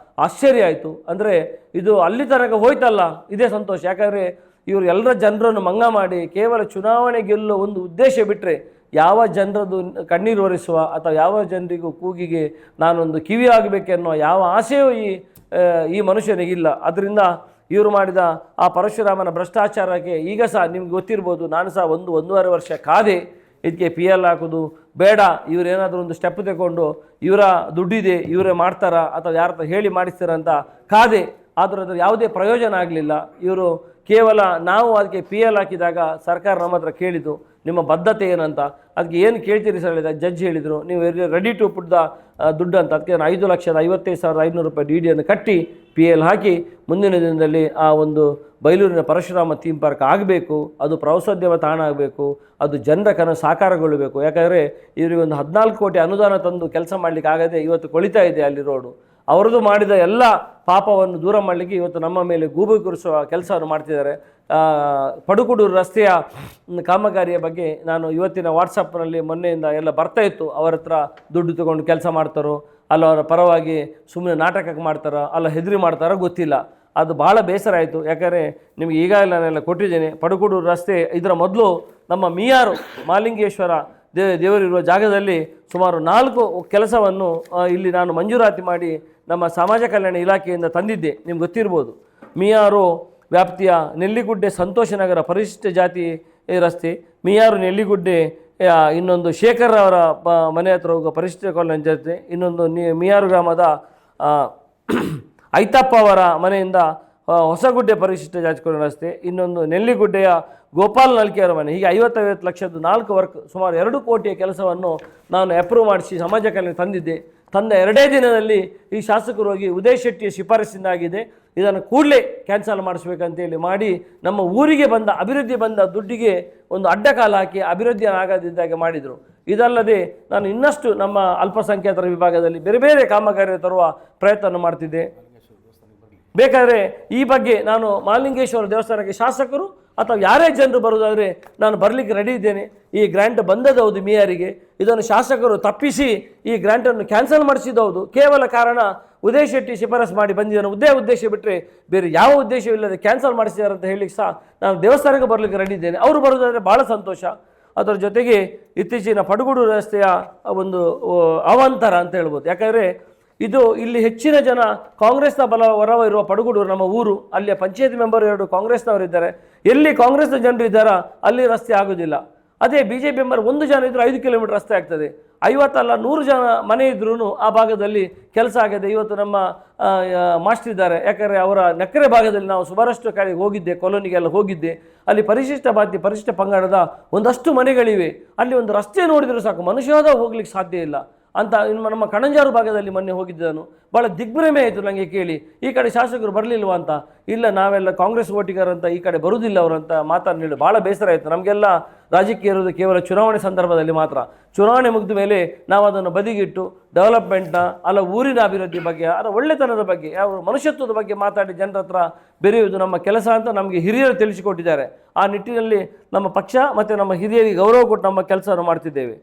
ಆಶ್ಚರ್ಯ ಆಯಿತು. ಅಂದರೆ ಇದು ಅಲ್ಲಿ ತನಕ ಹೋಯ್ತಲ್ಲ, ಇದೇ ಸಂತೋಷ. ಯಾಕಂದರೆ ಇವರು ಎಲ್ಲರ ಜನರನ್ನು ಮಂಗ ಮಾಡಿ ಕೇವಲ ಚುನಾವಣೆ ಗೆಲ್ಲೋ ಒಂದು ಉದ್ದೇಶ ಬಿಟ್ಟರೆ ಯಾವ ಜನರದು ಕಣ್ಣೀರು ಒರೆಸುವ ಅಥವಾ ಯಾವ ಜನರಿಗೂ ಕೂಗಿಗೆ ನಾನೊಂದು ಕಿವಿ ಆಗಬೇಕೆನ್ನೋ ಯಾವ ಆಸೆಯೂ ಈ ಮನುಷ್ಯನಿಗಿಲ್ಲ. ಅದರಿಂದ ಇವರು ಮಾಡಿದ ಆ ಪರಶುರಾಮನ ಭ್ರಷ್ಟಾಚಾರಕ್ಕೆ ಈಗ ಸಹ ನಿಮ್ಗೆ ಗೊತ್ತಿರ್ಬೋದು, ನಾನು ಸಹ 1-1.5 ವರ್ಷ ಕಾದೆ ಇದಕ್ಕೆ PL ಹಾಕೋದು ಬೇಡ, ಇವರೇನಾದರೂ ಒಂದು ಸ್ಟೆಪ್ ತಗೊಂಡು ಇವರ ದುಡ್ಡಿದೆ ಇವರೇ ಮಾಡ್ತಾರಾ ಅಥವಾ ಯಾರ ಹೇಳಿ ಮಾಡಿಸ್ತಾರ ಅಂತ ಕಾದೆ. ಆದರೂ ಅದರ ಯಾವುದೇ ಪ್ರಯೋಜನ ಆಗಲಿಲ್ಲ. ಇವರು ಕೇವಲ ನಾವು ಅದಕ್ಕೆ PL ಹಾಕಿದಾಗ ಸರ್ಕಾರ ನಮ್ಮ ಹತ್ರ ಕೇಳಿದ್ದು ನಿಮ್ಮ ಬದ್ಧತೆ ಏನಂತ. ಅದಕ್ಕೆ ಏನು ಕೇಳ್ತೀರಿ ಸರ್ ಹೇಳಿದ ಜಡ್ಜ್ ಹೇಳಿದರು, ನೀವು ರೆಡಿ ಟು ಪುಟ್ ದ ದುಡ್ಡು ಅಂತ. ಅದಕ್ಕೆ 5,55,500 ರೂಪಾಯಿ DD ಕಟ್ಟಿ PL ಹಾಕಿ ಮುಂದಿನ ದಿನದಲ್ಲಿ ಆ ಒಂದು ಬೈಲೂರಿನ ಪರಶುರಾಮ ಥೀಮ್ ಪಾರ್ಕ್ ಆಗಬೇಕು. ಅದು ಪ್ರವಾಸೋದ್ಯಮ ತಾಣ ಆಗಬೇಕು, ಅದು ಜನರ ಕನಸು ಸಾಕಾರಗೊಳ್ಳಬೇಕು. ಯಾಕಂದರೆ ಇವರಿಗೆ ಒಂದು 14 ಕೋಟಿ ಅನುದಾನ ತಂದು ಕೆಲಸ ಮಾಡಲಿಕ್ಕೆ ಆಗದೆ ಇವತ್ತು ಕೊಳಿತಾ ಇದೆ ಅಲ್ಲಿ ರೋಡು. ಅವರದು ಮಾಡಿದ ಎಲ್ಲ ಪಾಪವನ್ನು ದೂರ ಮಾಡಲಿಕ್ಕೆ ಇವತ್ತು ನಮ್ಮ ಮೇಲೆ ಗೂಬೆ ಕೂರಿಸುವ ಕೆಲಸವನ್ನು ಮಾಡ್ತಿದ್ದಾರೆ. ಪಡುಕುಡೂರು ರಸ್ತೆಯ ಕಾಮಗಾರಿಯ ಬಗ್ಗೆ ನಾನು ಇವತ್ತಿನ ವಾಟ್ಸಪ್ನಲ್ಲಿ ಮೊನ್ನೆಯಿಂದ ಎಲ್ಲ ಬರ್ತಾ ಇತ್ತು. ಅವರ ಹತ್ರ ದುಡ್ಡು ತಗೊಂಡು ಕೆಲಸ ಮಾಡ್ತಾರೋ ಅಲ್ಲ ಅವರ ಪರವಾಗಿ ಸುಮ್ಮನೆ ನಾಟಕಕ್ಕೆ ಮಾಡ್ತಾರೋ ಅಲ್ಲ ಹೆದರಿ ಮಾಡ್ತಾರೋ ಗೊತ್ತಿಲ್ಲ. ಅದು ಭಾಳ ಬೇಸರ ಆಯಿತು. ಯಾಕಂದರೆ ನಿಮಗೆ ಈಗಾಗಲೇ ನಾನೆಲ್ಲ ಕೊಟ್ಟಿದ್ದೇನೆ. ಪಡುಕೋಡು ರಸ್ತೆ ಇದರ ಮೊದಲು ನಮ್ಮ ಮಿಯಾರು ಮಾಲಿಂಗೇಶ್ವರ ದೇವರಿರುವ ಜಾಗದಲ್ಲಿ ಸುಮಾರು 4 ಕೆಲಸವನ್ನು ಇಲ್ಲಿ ನಾನು ಮಂಜೂರಾತಿ ಮಾಡಿ ನಮ್ಮ ಸಮಾಜ ಕಲ್ಯಾಣ ಇಲಾಖೆಯಿಂದ ತಂದಿದ್ದೆ. ನಿಮ್ಗೆ ಗೊತ್ತಿರ್ಬೋದು. ಮಿಯಾರು ವ್ಯಾಪ್ತಿಯ ನೆಲ್ಲಿಗುಡ್ಡೆ ಸಂತೋಷ ನಗರ ಪರಿಶಿಷ್ಟ ಜಾತಿ ರಸ್ತೆ, ಮಿಯಾರು ನೆಲ್ಲಿಗುಡ್ಡೆ, ಇನ್ನೊಂದು ಶೇಖರ್ ಅವರ ಮನೆ ಹತ್ರ ಹೋಗೋ ಪರಿಶಿಷ್ಟ ಕಾಲೋನಿ ಜೊತೆ, ಇನ್ನೊಂದು ಮಿಯಾರು ಗ್ರಾಮದ ಐತಪ್ಪ ಅವರ ಮನೆಯಿಂದ ಹೊಸಗುಡ್ಡೆ ಪರಿಶಿಷ್ಟ ಜಾತಿ ಕಾಲೋನಿ ರಸ್ತೆ, ಇನ್ನೊಂದು ನೆಲ್ಲಿಗುಡ್ಡೆಯ ಗೋಪಾಲ್ ನಲ್ಕೆಯವರ ಮನೆ. ಹೀಗೆ 50 ಲಕ್ಷದ 4 ವರ್ಕ್ ಸುಮಾರು 2 ಕೋಟಿಯ ಕೆಲಸವನ್ನು ನಾನು ಅಪ್ರೂವ್ ಮಾಡಿಸಿ ಸಮಾಜ ಕಲ್ಯಾಣ ತಂದಿದ್ದೆ. ತಂದ 2 ದಿನದಲ್ಲಿ ಈ ಶಾಸಕರು ಹೋಗಿ ಉದಯ್ ಶೆಟ್ಟಿಯ ಶಿಫಾರಸ್ಸಿಂದಾಗಿದೆ, ಇದನ್ನು ಕೂಡಲೇ ಕ್ಯಾನ್ಸಲ್ ಮಾಡಿಸ್ಬೇಕಂತೇಳಿ ಮಾಡಿ ನಮ್ಮ ಊರಿಗೆ ಬಂದ ಅಭಿವೃದ್ಧಿ ಬಂದ ದುಡ್ಡಿಗೆ ಒಂದು ಅಡ್ಡಕಾಲ ಹಾಕಿ ಅಭಿವೃದ್ಧಿ ಆಗದಿದ್ದಾಗೆ ಮಾಡಿದರು. ಇದಲ್ಲದೆ ನಾನು ಇನ್ನಷ್ಟು ನಮ್ಮ ಅಲ್ಪಸಂಖ್ಯಾತರ ವಿಭಾಗದಲ್ಲಿ ಬೇರೆ ಬೇರೆ ಕಾಮಗಾರಿ ತರುವ ಪ್ರಯತ್ನ ಮಾಡ್ತಿದ್ದೆ. ಬೇಕಾದರೆ ಈ ಬಗ್ಗೆ ನಾನು ಮಹಾಲಿಂಗೇಶ್ವರ ದೇವಸ್ಥಾನಕ್ಕೆ ಶಾಸಕರು ಅಥವಾ ಯಾರೇ ಜನರು ಬರೋದಾದರೆ ನಾನು ಬರಲಿಕ್ಕೆ ರೆಡಿ ಇದ್ದೇನೆ. ಈ ಗ್ರ್ಯಾಂಟ್ ಬಂದದೌದು ಮೇಯರಿಗೆ, ಇದನ್ನು ಶಾಸಕರು ತಪ್ಪಿಸಿ ಈ ಗ್ರ್ಯಾಂಟನ್ನು ಕ್ಯಾನ್ಸಲ್ ಮಾಡಿಸಿದೌದು. ಕೇವಲ ಕಾರಣ ಉದಯ್ ಶೆಟ್ಟಿ ಶಿಫಾರಸು ಮಾಡಿ ಬಂದಿದ್ದಾನೆ, ಉದ್ದೇಶ ಬಿಟ್ಟರೆ ಬೇರೆ ಯಾವ ಉದ್ದೇಶವಿಲ್ಲದೆ ಕ್ಯಾನ್ಸಲ್ ಮಾಡಿಸಿದ್ದಾರೆ ಅಂತ ಹೇಳಲಿಕ್ಕೆ ಸಹ ನಾನು ದೇವಸ್ಥಾನಕ್ಕೆ ಬರಲಿಕ್ಕೆ ರೆಡಿ ಇದ್ದೇನೆ. ಅವರು ಬರೋದಾದರೆ ಭಾಳ ಸಂತೋಷ. ಅದರ ಜೊತೆಗೆ ಇತ್ತೀಚಿನ ಪಡುಗೋಡು ರಸ್ತೆಯ ಒಂದು ಅವಾಂತರ ಅಂತ ಹೇಳ್ಬೋದು. ಯಾಕಂದರೆ ಇದು ಇಲ್ಲಿ ಹೆಚ್ಚಿನ ಜನ ಕಾಂಗ್ರೆಸ್ನ ಹೊರವಿರುವ ಪಡುಗೋಡು ನಮ್ಮ ಊರು. ಅಲ್ಲಿಯ ಪಂಚಾಯತ್ ಮೆಂಬರ್ 2 ಕಾಂಗ್ರೆಸ್ನವರಿದ್ದಾರೆ. ಎಲ್ಲಿ ಕಾಂಗ್ರೆಸ್ನ ಜನರು ಇದ್ದಾರಾ ಅಲ್ಲಿ ರಸ್ತೆ ಆಗೋದಿಲ್ಲ. ಅದೇ BJP ಮೆಂಬರ್ 1 ಜನ ಇದ್ದರೂ 5 ಕಿಲೋಮೀಟರ್ ರಸ್ತೆ ಆಗ್ತದೆ. 50 ಅಲ್ಲ 100 ಜನ ಮನೆ ಇದ್ರೂ ಆ ಭಾಗದಲ್ಲಿ ಕೆಲಸ ಆಗಿದೆ. ಇವತ್ತು ನಮ್ಮ ಮಾಸ್ಟರ್ ಇದ್ದಾರೆ. ಯಾಕಂದರೆ ಅವರ ನೆಕ್ಕರೆ ಭಾಗದಲ್ಲಿ ನಾವು ಸುಮಾರಷ್ಟು ಕಡೆ ಹೋಗಿದ್ದೆ, ಕಾಲೋನಿಗೆಲ್ಲ ಹೋಗಿದ್ದೆ. ಅಲ್ಲಿ ಪರಿಶಿಷ್ಟ ಜಾತಿ ಪರಿಶಿಷ್ಟ ಪಂಗಡದ ಒಂದಷ್ಟು ಮನೆಗಳಿವೆ. ಅಲ್ಲಿ ಒಂದು ರಸ್ತೆ ನೋಡಿದರೂ ಸಾಕು, ಮನುಷ್ಯವಾದ ಹೋಗ್ಲಿಕ್ಕೆ ಸಾಧ್ಯ ಇಲ್ಲ ಅಂತ ನಮ್ಮ ಕಣಂಜಾರು ಭಾಗದಲ್ಲಿ ಮೊನ್ನೆ ಹೋಗಿದ್ದೆ ನಾನು. ಭಾಳ ದಿಗ್ಭ್ರಮೆ ಆಯಿತು ನನಗೆ ಕೇಳಿ, ಈ ಕಡೆ ಶಾಸಕರು ಬರಲಿಲ್ವ ಅಂತ. ಇಲ್ಲ, ನಾವೆಲ್ಲ ಕಾಂಗ್ರೆಸ್ ಓಟಿಗರಂತ ಈ ಕಡೆ ಬರುವುದಿಲ್ಲ ಅವರಂತ ಮಾತನಾಡಿ ಭಾಳ ಬೇಸರ ಆಯಿತು. ನಮಗೆಲ್ಲ ರಾಜಕೀಯ ಇರೋದು ಕೇವಲ ಚುನಾವಣೆ ಸಂದರ್ಭದಲ್ಲಿ ಮಾತ್ರ. ಚುನಾವಣೆ ಮುಗಿದ ಮೇಲೆ ನಾವು ಅದನ್ನು ಬದಿಗಿಟ್ಟು ಡೆವಲಪ್ಮೆಂಟ್ನ ಅಲ್ಲ ಊರಿನ ಅಭಿವೃದ್ಧಿ ಬಗ್ಗೆ ಅದರ ಒಳ್ಳೆತನದ ಬಗ್ಗೆ ಯಾವ ಮನುಷ್ಯತ್ವದ ಬಗ್ಗೆ ಮಾತಾಡಿ ಜನರ ಹತ್ರ ಬೆರೆಯುವುದು ನಮ್ಮ ಕೆಲಸ ಅಂತ ನಮಗೆ ಹಿರಿಯರು ತಿಳಿಸಿಕೊಟ್ಟಿದ್ದಾರೆ. ಆ ನಿಟ್ಟಿನಲ್ಲಿ ನಮ್ಮ ಪಕ್ಷ ಮತ್ತು ನಮ್ಮ ಹಿರಿಯರಿಗೆ ಗೌರವ ಕೊಟ್ಟು ನಮ್ಮ ಕೆಲಸವನ್ನು ಮಾಡ್ತಿದ್ದೇವೆ.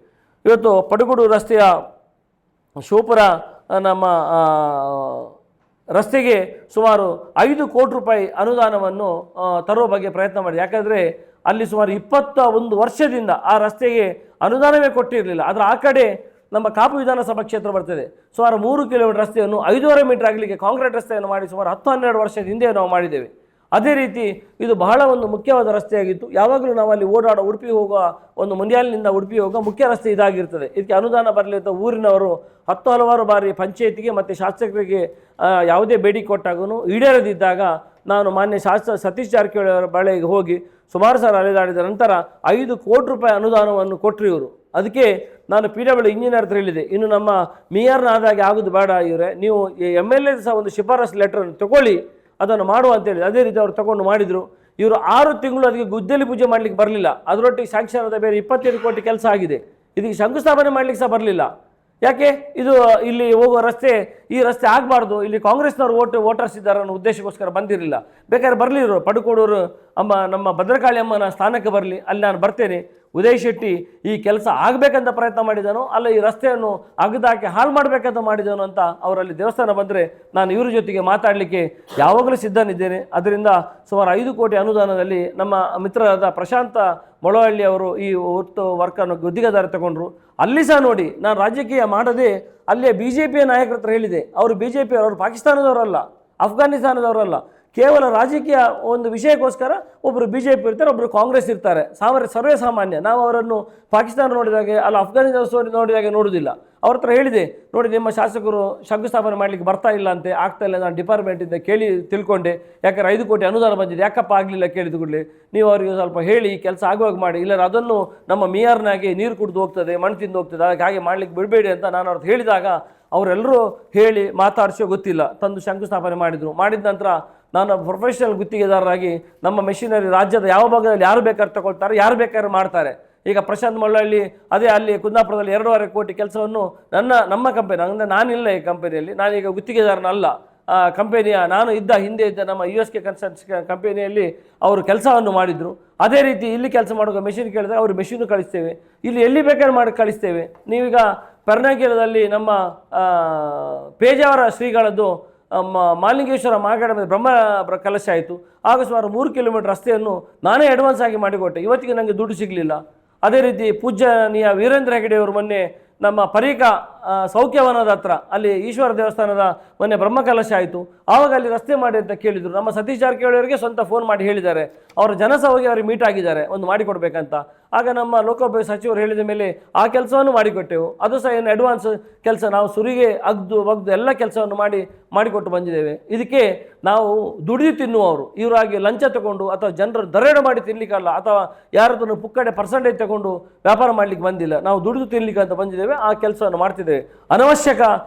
ಇವತ್ತು ಪಡುಗೋಡು ರಸ್ತೆಯ ಶಿವಪುರ ನಮ್ಮ ರಸ್ತೆಗೆ ಸುಮಾರು 5 ಕೋಟಿ ರೂಪಾಯಿ ಅನುದಾನವನ್ನು ತರುವ ಬಗ್ಗೆ ಪ್ರಯತ್ನ ಮಾಡಿ. ಯಾಕಂದರೆ ಅಲ್ಲಿ ಸುಮಾರು 21 ವರ್ಷದಿಂದ ಆ ರಸ್ತೆಗೆ ಅನುದಾನವೇ ಕೊಟ್ಟಿರಲಿಲ್ಲ. ಅದರ ಆ ಕಡೆ ನಮ್ಮ ಕಾಪು ವಿಧಾನಸಭಾ ಕ್ಷೇತ್ರ ಬರ್ತದೆ. ಸುಮಾರು 3 ಕಿಲೋಮೀಟರ್ ರಸ್ತೆಯನ್ನು 5.5 ಮೀಟರ್ ಆಗಲಿಕ್ಕೆ ಕಾಂಕ್ರೀಟ್ ರಸ್ತೆಯನ್ನು ಮಾಡಿ ಸುಮಾರು 10-12 ವರ್ಷದ ಹಿಂದೆ ನಾವು ಮಾಡಿದ್ದೇವೆ. ಅದೇ ರೀತಿ ಇದು ಬಹಳ ಒಂದು ಮುಖ್ಯವಾದ ರಸ್ತೆಯಾಗಿತ್ತು. ಯಾವಾಗಲೂ ನಾವು ಅಲ್ಲಿ ಓಡಾಡೋ ಉಡುಪಿ ಹೋಗುವ ಒಂದು ಮುಂಡ್ಯಾಲಿನಿಂದ ಉಡುಪಿ ಹೋಗುವ ಮುಖ್ಯ ರಸ್ತೆ ಇದಾಗಿರ್ತದೆ. ಇದಕ್ಕೆ ಅನುದಾನ ಬರಲಿ ಅಂತ ಊರಿನವರು ಹಲವಾರು ಬಾರಿ ಪಂಚಾಯತಿಗೆ ಮತ್ತು ಶಾಸಕರಿಗೆ ಯಾವುದೇ ಬೇಡಿಕೆ ಕೊಟ್ಟಾಗೂ ಈಡೇರದಿದ್ದಾಗ ನಾನು ಮಾನ್ಯ ಸತೀಶ್ ಜಾರಕಿಹೊಳಿ ಅವರ ಬಳಿಗೆ ಹೋಗಿ ಸುಮಾರು ಸಲ ಅಲೆದಾಡಿದ ನಂತರ 5 ಕೋಟಿ ರೂಪಾಯಿ ಅನುದಾನವನ್ನು ಕೊಟ್ಟರು ಇವರು. ಅದಕ್ಕೆ ನಾನು PW ಇಂಜಿನಿಯರ್ ಹತ್ರ ಹೇಳಿದೆ, ಇನ್ನು ನಮ್ಮ ಮೇಯರ್ನ ಆದಾಗೆ ಆಗೋದು ಬೇಡ ಇವರೇ, ನೀವು MLA ಸಹ ಒಂದು ಶಿಫಾರಸು ಲೆಟ್ರನ್ನು ತಗೊಳ್ಳಿ, ಅದನ್ನು ಮಾಡುವ ಅಂತೇಳಿ. ಅದೇ ರೀತಿ ಅವರು ತಗೊಂಡು ಮಾಡಿದರು. ಇವರು 6 ತಿಂಗಳು ಅದಕ್ಕೆ ಗುದ್ದಲಿ ಪೂಜೆ ಮಾಡಲಿಕ್ಕೆ ಬರಲಿಲ್ಲ. ಅದರೊಟ್ಟಿಗೆ ಸ್ಯಾಂಕ್ಷನ್ ಆದ ಬೇರೆ 25 ಕೋಟಿ ಕೆಲಸ ಆಗಿದೆ. ಇದಕ್ಕೆ ಶಂಕುಸ್ಥಾಪನೆ ಮಾಡಲಿಕ್ಕೆ ಸಹ ಬರಲಿಲ್ಲ. ಯಾಕೆ? ಇದು ಇಲ್ಲಿ ಹೋಗುವ ರಸ್ತೆ, ಈ ರಸ್ತೆ ಆಗಬಾರ್ದು, ಇಲ್ಲಿ ಕಾಂಗ್ರೆಸ್ನವರು ವೋಟರ್ಸ್ ಇದ್ದಾರೆ ಅನ್ನೋ ಉದ್ದೇಶಕ್ಕೋಸ್ಕರ ಬಂದಿರಲಿಲ್ಲ. ಬೇಕಾದ್ರೆ ಬರಲಿ ಇವರು ಪಡುಕೋಡೂರು ನಮ್ಮ ಭದ್ರಕಾಳಿ ಅಮ್ಮನ ಸ್ಥಾನಕ್ಕೆ ಬರಲಿ, ಅಲ್ಲಿ ನಾನು ಬರ್ತೇನೆ. ಉದಯ್ ಶೆಟ್ಟಿ ಈ ಕೆಲಸ ಆಗಬೇಕಂತ ಪ್ರಯತ್ನ ಮಾಡಿದನು, ಅಲ್ಲ ಈ ರಸ್ತೆಯನ್ನು ಅಗದಾಕಿ ಹಾಳು ಮಾಡಬೇಕಂತ ಮಾಡಿದನು ಅಂತ ಅವರಲ್ಲಿ ದೇವಸ್ಥಾನ ಬಂದರೆ ನಾನು ಇವ್ರ ಜೊತೆಗೆ ಮಾತಾಡಲಿಕ್ಕೆ ಯಾವಾಗಲೂ ಸಿದ್ಧನಿದ್ದೇನೆ. ಅದರಿಂದ ಸುಮಾರು 5 ಕೋಟಿ ಅನುದಾನದಲ್ಲಿ ನಮ್ಮ ಮಿತ್ರರಾದ ಪ್ರಶಾಂತ ಮೊಳವಳ್ಳಿ ಅವರು ಈ ಒಟ್ಟು ವರ್ಕನ್ನು ಗುತ್ತಿಗೆದಾರ ತಗೊಂಡ್ರು. ಅಲ್ಲಿ ಸಹ ನೋಡಿ, ನಾನು ರಾಜಕೀಯ ಮಾಡದೆ ಅಲ್ಲಿಯ BJPಯ ನಾಯಕರ ಹತ್ರ ಹೇಳಿದೆ, ಅವರು BJP ಅವರು ಪಾಕಿಸ್ತಾನದವರಲ್ಲ, ಅಫ್ಘಾನಿಸ್ತಾನದವರಲ್ಲ, ಕೇವಲ ರಾಜಕೀಯ ಒಂದು ವಿಷಯಕ್ಕೋಸ್ಕರ ಒಬ್ಬರು BJP ಇರ್ತಾರೆ, ಒಬ್ಬರು ಕಾಂಗ್ರೆಸ್ ಇರ್ತಾರೆ, ಸರ್ವೇ ಸಾಮಾನ್ಯ. ನಾವು ಅವರನ್ನು ಪಾಕಿಸ್ತಾನ ನೋಡಿದಾಗೆ ಅಲ್ಲ ಅಫ್ಘಾನಿಸ್ತಾನ ನೋಡಿದಾಗೆ ನೋಡುವುದಿಲ್ಲ. ಅವ್ರ ಹತ್ರ ಹೇಳಿದೆ, ನೋಡಿ ನಿಮ್ಮ ಶಾಸಕರು ಶಂಕುಸ್ಥಾಪನೆ ಮಾಡಲಿಕ್ಕೆ ಬರ್ತಾ ಇಲ್ಲ ಅಂತೆ, ಆಗ್ತಾ ಇಲ್ಲ, ನಾನು ಡಿಪಾರ್ಟ್ಮೆಂಟಿಂದ ಕೇಳಿ ತಿಳ್ಕೊಂಡೆ. ಯಾಕಂದ್ರೆ 5 ಕೋಟಿ ಅನುದಾನ ಬಂದಿದೆ, ಯಾಕಪ್ಪ ಆಗಲಿಲ್ಲ ಕೇಳಿದ ಕೂಡಲೇ ನೀವು ಅವರಿಗೆ ಸ್ವಲ್ಪ ಹೇಳಿ ಕೆಲಸ ಆಗುವಾಗ ಮಾಡಿ, ಇಲ್ಲ ಅದನ್ನು ನಮ್ಮ ಮೇಯರ್ನಾಗೆ ನೀರು ಕುಡಿದು ಹೋಗ್ತದೆ, ಮಣ್ಣು ತಿಂದು ಹೋಗ್ತದೆ, ಅದಕ್ಕೆ ಹಾಗೆ ಮಾಡಲಿಕ್ಕೆ ಬಿಡಬೇಡಿ ಅಂತ ನಾನು ಅವ್ರದ್ದು ಹೇಳಿದಾಗ ಅವರೆಲ್ಲರೂ ಹೇಳಿ ಮಾತಾಡಿಸೋ ಗೊತ್ತಿಲ್ಲ ತಂದು ಶಂಕುಸ್ಥಾಪನೆ ಮಾಡಿದರು. ಮಾಡಿದ ನಂತರ ನಾನು ಪ್ರೊಫೆಷನಲ್ ಗುತ್ತಿಗೆದಾರರಾಗಿ ನಮ್ಮ ಮೆಷಿನರಿ ರಾಜ್ಯದ ಯಾವ ಭಾಗದಲ್ಲಿ ಯಾರು ಬೇಕಾದ್ರೆ ತಗೊಳ್ತಾರೆ, ಯಾರು ಬೇಕಾದ್ರೂ ಮಾಡ್ತಾರೆ. ಈಗ ಪ್ರಶಾಂತ್ ಮೊಳ್ಳಹಳ್ಳಿ ಅದೇ ಅಲ್ಲಿ ಕುಂದಾಪುರದಲ್ಲಿ 2.5 ಕೋಟಿ ಕೆಲಸವನ್ನು ನಮ್ಮ ಕಂಪನಿ, ಅಂದರೆ ನಾನಿಲ್ಲ ಈ ಕಂಪನಿಯಲ್ಲಿ, ನಾನೀಗ ಗುತ್ತಿಗೆದಾರನಲ್ಲ, ಕಂಪನಿಯ ನಾನು ಹಿಂದೆ ಇದ್ದ ನಮ್ಮ USK ಕನ್ಸಲ್ಟನ್ಸಿ ಕಂಪನಿಯಲ್ಲಿ ಅವರು ಕೆಲಸವನ್ನು ಮಾಡಿದರು. ಅದೇ ರೀತಿ ಇಲ್ಲಿ ಕೆಲಸ ಮಾಡುವ ಮೆಷಿನ್ ಕೇಳಿದ್ರೆ ಅವರು ಮೆಷಿನು ಕಳಿಸ್ತೇವೆ, ಇಲ್ಲಿ ಎಲ್ಲಿ ಬೇಕಾದ್ರೆ ಮಾಡಿ ಕಳಿಸ್ತೇವೆ. ನೀವೀಗ ಪರ್ಣಗಿರದಲ್ಲಿ ನಮ್ಮ ಪೇಜಾವರ ಶ್ರೀಗಳದ್ದು ಮಾಲಿಂಗೇಶ್ವರ ಮಾಗಡ ಬ್ರಹ್ಮ ಕಲಶ ಆಯಿತು. ಆಗ ಸುಮಾರು 3 ಕಿಲೋಮೀಟರ್ ರಸ್ತೆಯನ್ನು ನಾನೇ ಅಡ್ವಾನ್ಸ್ ಆಗಿ ಮಾಡಿಕೊಟ್ಟೆ. ಇವತ್ತಿಗೆ ನನಗೆ ದುಡ್ಡು ಸಿಗಲಿಲ್ಲ. ಅದೇ ರೀತಿ ಪೂಜ್ಯನೀಯ ವೀರೇಂದ್ರ ಹೆಗಡೆಯವರು ಮೊನ್ನೆ ನಮ್ಮ ಪರೀಕ ಸೌಖ್ಯವನದ ಹತ್ರ ಅಲ್ಲಿ ಈಶ್ವರ ದೇವಸ್ಥಾನದ ಮೊನ್ನೆ ಬ್ರಹ್ಮಕಲಶ ಆಯಿತು. ಆವಾಗ ಅಲ್ಲಿ ರಸ್ತೆ ಮಾಡಿ ಅಂತ ಕೇಳಿದರು. ನಮ್ಮ ಸತೀಶ್ ಜಾರಕಿಹೊಳಿ ಅವರಿಗೆ ಸ್ವಂತ ಫೋನ್ ಮಾಡಿ ಹೇಳಿದ್ದಾರೆ. ಅವರ ಜನಸಭೆಗೆ ಅವರಿಗೆ ಮೀಟ್ ಆಗಿದ್ದಾರೆ, ಒಂದು ಮಾಡಿಕೊಡ್ಬೇಕಂತ. ಆಗ ನಮ್ಮ ಲೋಕೋಪಯೋಗಿ ಸಚಿವರು ಹೇಳಿದ ಮೇಲೆ ಆ ಕೆಲಸವನ್ನು ಮಾಡಿಕೊಟ್ಟೆವು. ಅದು ಸಹ ಏನು ಅಡ್ವಾನ್ಸ್ ಕೆಲಸ, ನಾವು ಸುರಿಗೆ ಒಗ್ದು ಎಲ್ಲ ಕೆಲಸವನ್ನು ಮಾಡಿಕೊಟ್ಟು ಬಂದಿದ್ದೇವೆ. ಇದಕ್ಕೆ ನಾವು ದುಡಿದು ತಿನ್ನುವವರು ಇವರಾಗಿ ಲಂಚ ತಗೊಂಡು ಅಥವಾ ಜನರು ದರೋಡೆ ಮಾಡಿ ತಿನ್ನಲಿಕ್ಕಲ್ಲ, ಅಥವಾ ಯಾರದನ್ನು ಪುಕ್ಕಡೆ ಪರ್ಸೆಂಟೇಜ್ ತಗೊಂಡು ವ್ಯಾಪಾರ ಮಾಡಲಿಕ್ಕೆ ಬಂದಿಲ್ಲ. ನಾವು ದುಡಿದು ತಿನ್ನಲಿಕ್ಕೆ ಅಂತ ಬಂದಿದ್ದೇವೆ. ಆ ಕೆಲಸವನ್ನು ಮಾಡ್ತಿದ್ದೇವೆ. ಅನವಶ್ಯಕ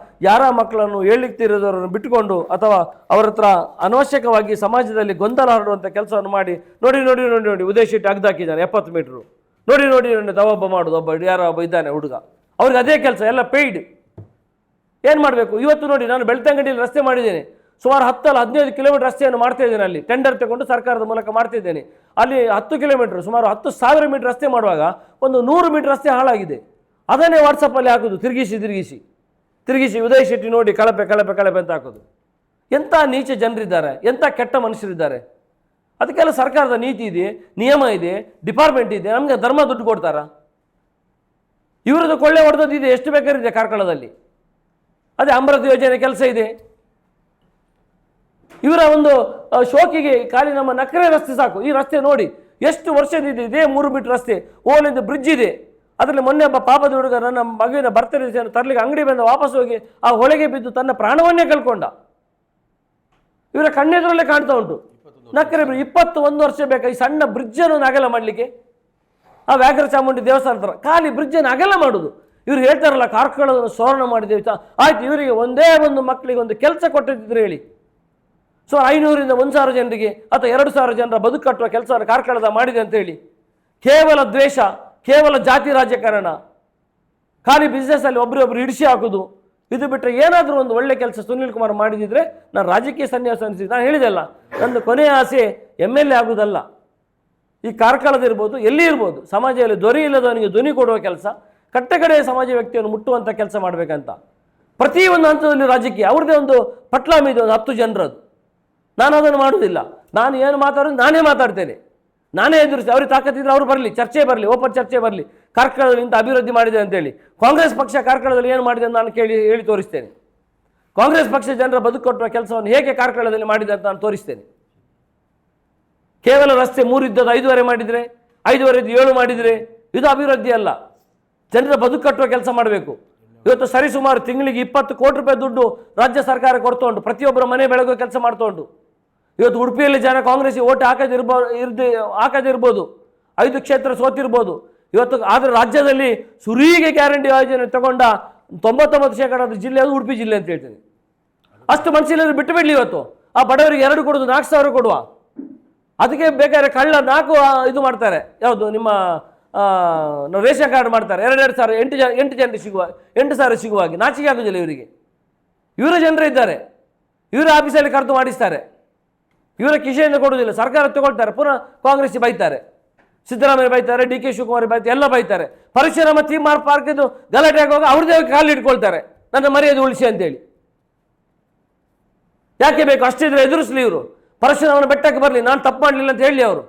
ಯಾರ ಮಕ್ಕಳನ್ನು ಹೇಳಿಕ್ತಿರೋದವರನ್ನು ಬಿಟ್ಟುಕೊಂಡು ಅಥವಾ ಅವರ ಹತ್ರ ಅನವಶ್ಯಕವಾಗಿ ಸಮಾಜದಲ್ಲಿ ಗೊಂದಲ ಹರಡುವಂಥ ಕೆಲಸವನ್ನು ಮಾಡಿ ನೋಡಿ ಉದಯ್ ಶೆಟ್ಟಿ ಅಗ್ದಾಕಿದ್ದಾನೆ 70 ಮೀಟ್ರು. ನೋಡಿ ಒಬ್ಬ ಮಾಡೋದು, ಯಾರೋ ಒಬ್ಬ ಇದ್ದಾನೆ ಹುಡುಗ, ಅವ್ರಿಗೆ ಅದೇ ಕೆಲಸ, ಎಲ್ಲ ಪೇಯ್ಡ್. ಏನು ಮಾಡಬೇಕು? ಇವತ್ತು ನೋಡಿ, ನಾನು ಬೆಳ್ತಂಗಡಿಯಲ್ಲಿ ರಸ್ತೆ ಮಾಡಿದ್ದೇನೆ. ಸುಮಾರು 10-15 ಕಿಲೋಮೀಟರ್ ರಸ್ತೆಯನ್ನು ಮಾಡ್ತಾ ಇದ್ದೇನೆ. ಅಲ್ಲಿ ಟೆಂಡರ್ ತಗೊಂಡು ಸರ್ಕಾರದ ಮೂಲಕ ಮಾಡ್ತಿದ್ದೇನೆ. ಅಲ್ಲಿ 10 ಕಿಲೋಮೀಟರ್ ಸುಮಾರು 10,000 ಮೀಟರ್ ರಸ್ತೆ ಮಾಡುವಾಗ ಒಂದು 100 ಮೀಟರ್ ರಸ್ತೆ ಹಾಳಾಗಿದೆ. ಅದನ್ನೇ ವಾಟ್ಸಪ್ಪಲ್ಲಿ ಹಾಕೋದು, ತಿರುಗಿಸಿ ಉದಯ್ ಶೆಟ್ಟಿ ನೋಡಿ ಕಳಪೆ ಅಂತ ಹಾಕೋದು. ಎಂಥ ನೀಚ ಜನರಿದ್ದಾರೆ, ಎಂಥ ಕೆಟ್ಟ ಮನುಷ್ಯರಿದ್ದಾರೆ. ಅದಕ್ಕೆಲ್ಲ ಸರ್ಕಾರದ ನೀತಿ ಇದೆ, ನಿಯಮ ಇದೆ, ಡಿಪಾರ್ಟ್ಮೆಂಟ್ ಇದೆ. ನಮಗೆ ಧರ್ಮ ದುಡ್ಡು ಕೊಡ್ತಾರಾ? ಇವರದ್ದು ಕೊಳ್ಳೆ ಹೊಡೆದಿದೆ, ಎಷ್ಟು ಬೇಕಾರಿದೆ ಕಾರ್ಕಳದಲ್ಲಿ. ಅದೇ ಅಮೃತ ಯೋಜನೆ ಕೆಲಸ ಇದೆ. ಇವರ ಒಂದು ಶೋಕಿಗೆ ಖಾಲಿ ನಮ್ಮ ನಕರೆ ರಸ್ತೆ ಸಾಕು. ಈ ರಸ್ತೆ ನೋಡಿ ಎಷ್ಟು ವರ್ಷದಿದೆ. ಇದೇ 3 ಮೀಟರ್ ರಸ್ತೆ, ಓಲಿಂದ ಬ್ರಿಡ್ಜ್ ಇದೆ. ಅದರಲ್ಲಿ ಮೊನ್ನೆ ಒಬ್ಬ ಪಾಪದ ಹುಡುಗ ನನ್ನ ಮಗುವಿನ ಬರ್ತಡೇ ತರಲಿಕ್ಕೆ ಅಂಗಡಿ ಬಂದ, ವಾಪಸ್ ಹೋಗಿ ಆ ಹೊಳೆಗೆ ಬಿದ್ದು ತನ್ನ ಪ್ರಾಣವನ್ನೇ ಕಳ್ಕೊಂಡ. ಇವರ ಕಣ್ಣೆದುರಲ್ಲೇ ಕಾಣ್ತಾ ಉಂಟು. ನಕ್ಕರೆ 21 ವರ್ಷ ಬೇಕಾ ಈ ಸಣ್ಣ ಬ್ರಿಡ್ಜನ್ನು ಅಗಲ ಮಾಡಲಿಕ್ಕೆ? ಆ ವ್ಯಾಘ್ರ ಚಾಮುಂಡಿ ದೇವಸ್ಥಾನ ಹತ್ರ ಖಾಲಿ ಬ್ರಿಡ್ಜನ್ನು ಅಗಲ ಮಾಡೋದು. ಇವ್ರು ಹೇಳ್ತಾರಲ್ಲ ಕಾರ್ಕಳವನ್ನು ಸುವರ್ಣ ಮಾಡಿದ್ದೇವೆ. ಆಯ್ತು, ಇವರಿಗೆ ಒಂದೇ ಒಂದು ಮಕ್ಕಳಿಗೆ ಒಂದು ಕೆಲಸ ಕೊಟ್ಟಿದ್ರು ಹೇಳಿ. ಸೊ 500ರಿಂದ 1,000 ಜನರಿಗೆ ಅಥವಾ 2,000 ಜನರ ಬದುಕು ಕಟ್ಟುವ ಕೆಲಸವನ್ನು ಕಾರ್ಕಳದ ಮಾಡಿದೆ ಅಂತ ಹೇಳಿ. ಕೇವಲ ದ್ವೇಷ, ಕೇವಲ ಜಾತಿ ರಾಜಕಾರಣ, ಖಾಲಿ ಬಿಸ್ನೆಸ್ಸಲ್ಲಿ ಒಬ್ಬರೊಬ್ಬರು ಹಿಡಿಸಿ ಹಾಕೋದು. ಇದು ಬಿಟ್ಟರೆ ಏನಾದರೂ ಒಂದು ಒಳ್ಳೆ ಕೆಲಸ ಸುನೀಲ್ ಕುಮಾರ್ ಮಾಡಿದಿದ್ರೆ ನಾನು ರಾಜಕೀಯ ಸನ್ಯಾಸ ಅನಿಸಿದ್ದು. ನಾನು ಹೇಳಿದೆಲ್ಲ, ನನ್ನ ಕೊನೆಯ ಆಸೆ MLA ಆಗುವುದಲ್ಲ. ಈ ಕಾರ್ಕಳದಿರ್ಬೋದು, ಎಲ್ಲಿ ಇರ್ಬೋದು, ಸಮಾಜದಲ್ಲಿ ಧ್ವನಿ ಇಲ್ಲದವನಿಗೆ ಧ್ವನಿ ಕೊಡುವ ಕೆಲಸ, ಕಟ್ಟಕಡೆಯ ಸಮಾಜ ವ್ಯಕ್ತಿಯನ್ನು ಮುಟ್ಟುವಂಥ ಕೆಲಸ ಮಾಡಬೇಕಂತ. ಪ್ರತಿಯೊಂದು ಹಂತದಲ್ಲಿ ರಾಜಕೀಯ ಅವ್ರದ್ದೇ ಒಂದು ಪಟ್ಲಾಮಿ ಇದೆ, ಒಂದು 10 ಜನರದ್ದು. ನಾನು ಅದನ್ನು ಮಾಡುವುದಿಲ್ಲ. ನಾನು ಏನು ಮಾತಾಡೋದು ನಾನೇ ಮಾತಾಡ್ತೇನೆ, ನಾನೇ ಎದುರಿಸಿ. ಅವ್ರಿಗೆ ತಾಕತ್ತಿದ್ರೆ ಅವರು ಬರಲಿ, ಚರ್ಚೆ ಬರಲಿ, ಓಪನ್ ಚರ್ಚೆ ಬರಲಿ. ಕಾರ್ಕಳದಲ್ಲಿ ಇಂಥ ಅಭಿವೃದ್ಧಿ ಮಾಡಿದೆ ಅಂತೇಳಿ. ಕಾಂಗ್ರೆಸ್ ಪಕ್ಷ ಕಾರ್ಕಳದಲ್ಲಿ ಏನು ಮಾಡಿದೆ ಅಂತ ನಾನು ಹೇಳಿ ತೋರಿಸ್ತೇನೆ. ಕಾಂಗ್ರೆಸ್ ಪಕ್ಷ ಜನರ ಬದುಕು ಕೊಟ್ಟುವ ಕೆಲಸವನ್ನು ಹೇಗೆ ಕಾರ್ಕಳದಲ್ಲಿ ಮಾಡಿದೆ ಅಂತ ನಾನು ತೋರಿಸ್ತೇನೆ. ಕೇವಲ ರಸ್ತೆ 3 ಇದ್ದದ್ದು 5.5 ಮಾಡಿದರೆ, 5.5 7 ಮಾಡಿದರೆ ಇದು ಅಭಿವೃದ್ಧಿ ಅಲ್ಲ. ಜನರ ಬದುಕು ಕಟ್ಟುವ ಕೆಲಸ ಮಾಡಬೇಕು. ಇವತ್ತು ಸರಿಸುಮಾರು ತಿಂಗಳಿಗೆ 20 ಕೋಟಿ ರೂಪಾಯಿ ದುಡ್ಡು ರಾಜ್ಯ ಸರ್ಕಾರ ಕೊಡ್ತಾ ಉಂಟು. ಪ್ರತಿಯೊಬ್ಬರ ಮನೆ ಬೆಳಗುವ ಕೆಲಸ ಮಾಡ್ತಾ ಉಂಟು. ಇವತ್ತು ಉಡುಪಿಯಲ್ಲಿ ಜನ ಕಾಂಗ್ರೆಸ್ಗೆ ಓಟ್ ಹಾಕದಿರ್ಬೋದು, 5 ಕ್ಷೇತ್ರ ಸೋತಿರ್ಬೋದು ಇವತ್ತು. ಆದರೆ ರಾಜ್ಯದಲ್ಲಿ ಸುರಿಗೆ ಗ್ಯಾರಂಟಿ ಯೋಜನೆ ತಗೊಂಡ 99% ಜಿಲ್ಲೆ ಅದು ಉಡುಪಿ ಜಿಲ್ಲೆ ಅಂತ ಹೇಳ್ತೀನಿ. ಅಷ್ಟು ಮನಸ್ಸಿಲ್ಲದ್ರೆ ಬಿಟ್ಟು ಬಿಡಲಿ. ಇವತ್ತು ಆ ಬಡವರಿಗೆ 2 ಕೊಡೋದು 4,000 ಕೊಡುವ. ಅದಕ್ಕೆ ಬೇಕಾದ್ರೆ ಕಳ್ಳ 4 ಇದು ಮಾಡ್ತಾರೆ. ಯಾವುದು ನಿಮ್ಮ ರೇಷನ್ ಕಾರ್ಡ್ ಮಾಡ್ತಾರೆ. 2 ಸಾವಿರ 8 ಜನರಿಗೆ ಸಿಗುವ 8,000 ಸಿಗುವಾಗಿ ನಾಚಿಕೆ ಆಗೋದಿಲ್ಲ ಇವರಿಗೆ. ಇವರ ಜನರೇ ಇದ್ದಾರೆ, ಇವರ ಆಫೀಸಲ್ಲಿ ಕರೆದು ಮಾಡಿಸ್ತಾರೆ. ಇವರ ಕಿಶೆಯಿಂದ ಕೊಡುವುದಿಲ್ಲ, ಸರ್ಕಾರ ತಗೊಳ್ತಾರೆ. ಪುನಃ ಕಾಂಗ್ರೆಸ್ ಬೈತಾರೆ, ಸಿದ್ದರಾಮಯ್ಯ ಬೈತಾರೆ, DK ಶಿವಕುಮಾರ್ ಬೈತಾರೆ, ಎಲ್ಲ ಬೈತಾರೆ. ಪರಶುರಾಮ ಥೀಮ್ ಪಾರ್ಕ್ ಇದು ಗಲಾಟೆ ಆಗುವಾಗ ಅವ್ರದ್ದೇ ಕಾಲು ಇಟ್ಕೊಳ್ತಾರೆ, ನನ್ನ ಮರ್ಯಾದೆ ಉಳಿಸಿ ಅಂತೇಳಿ. ಯಾಕೆ ಬೇಕು? ಅಷ್ಟಿದ್ರೆ ಎದುರಿಸಲಿ ಇವರು. ಪರಶುರಾಮನ ಬೆಟ್ಟಕ್ಕೆ ಬರಲಿ, ನಾನು ತಪ್ಪು ಮಾಡಲಿಲ್ಲ ಅಂತ ಹೇಳಿ. ಅವರು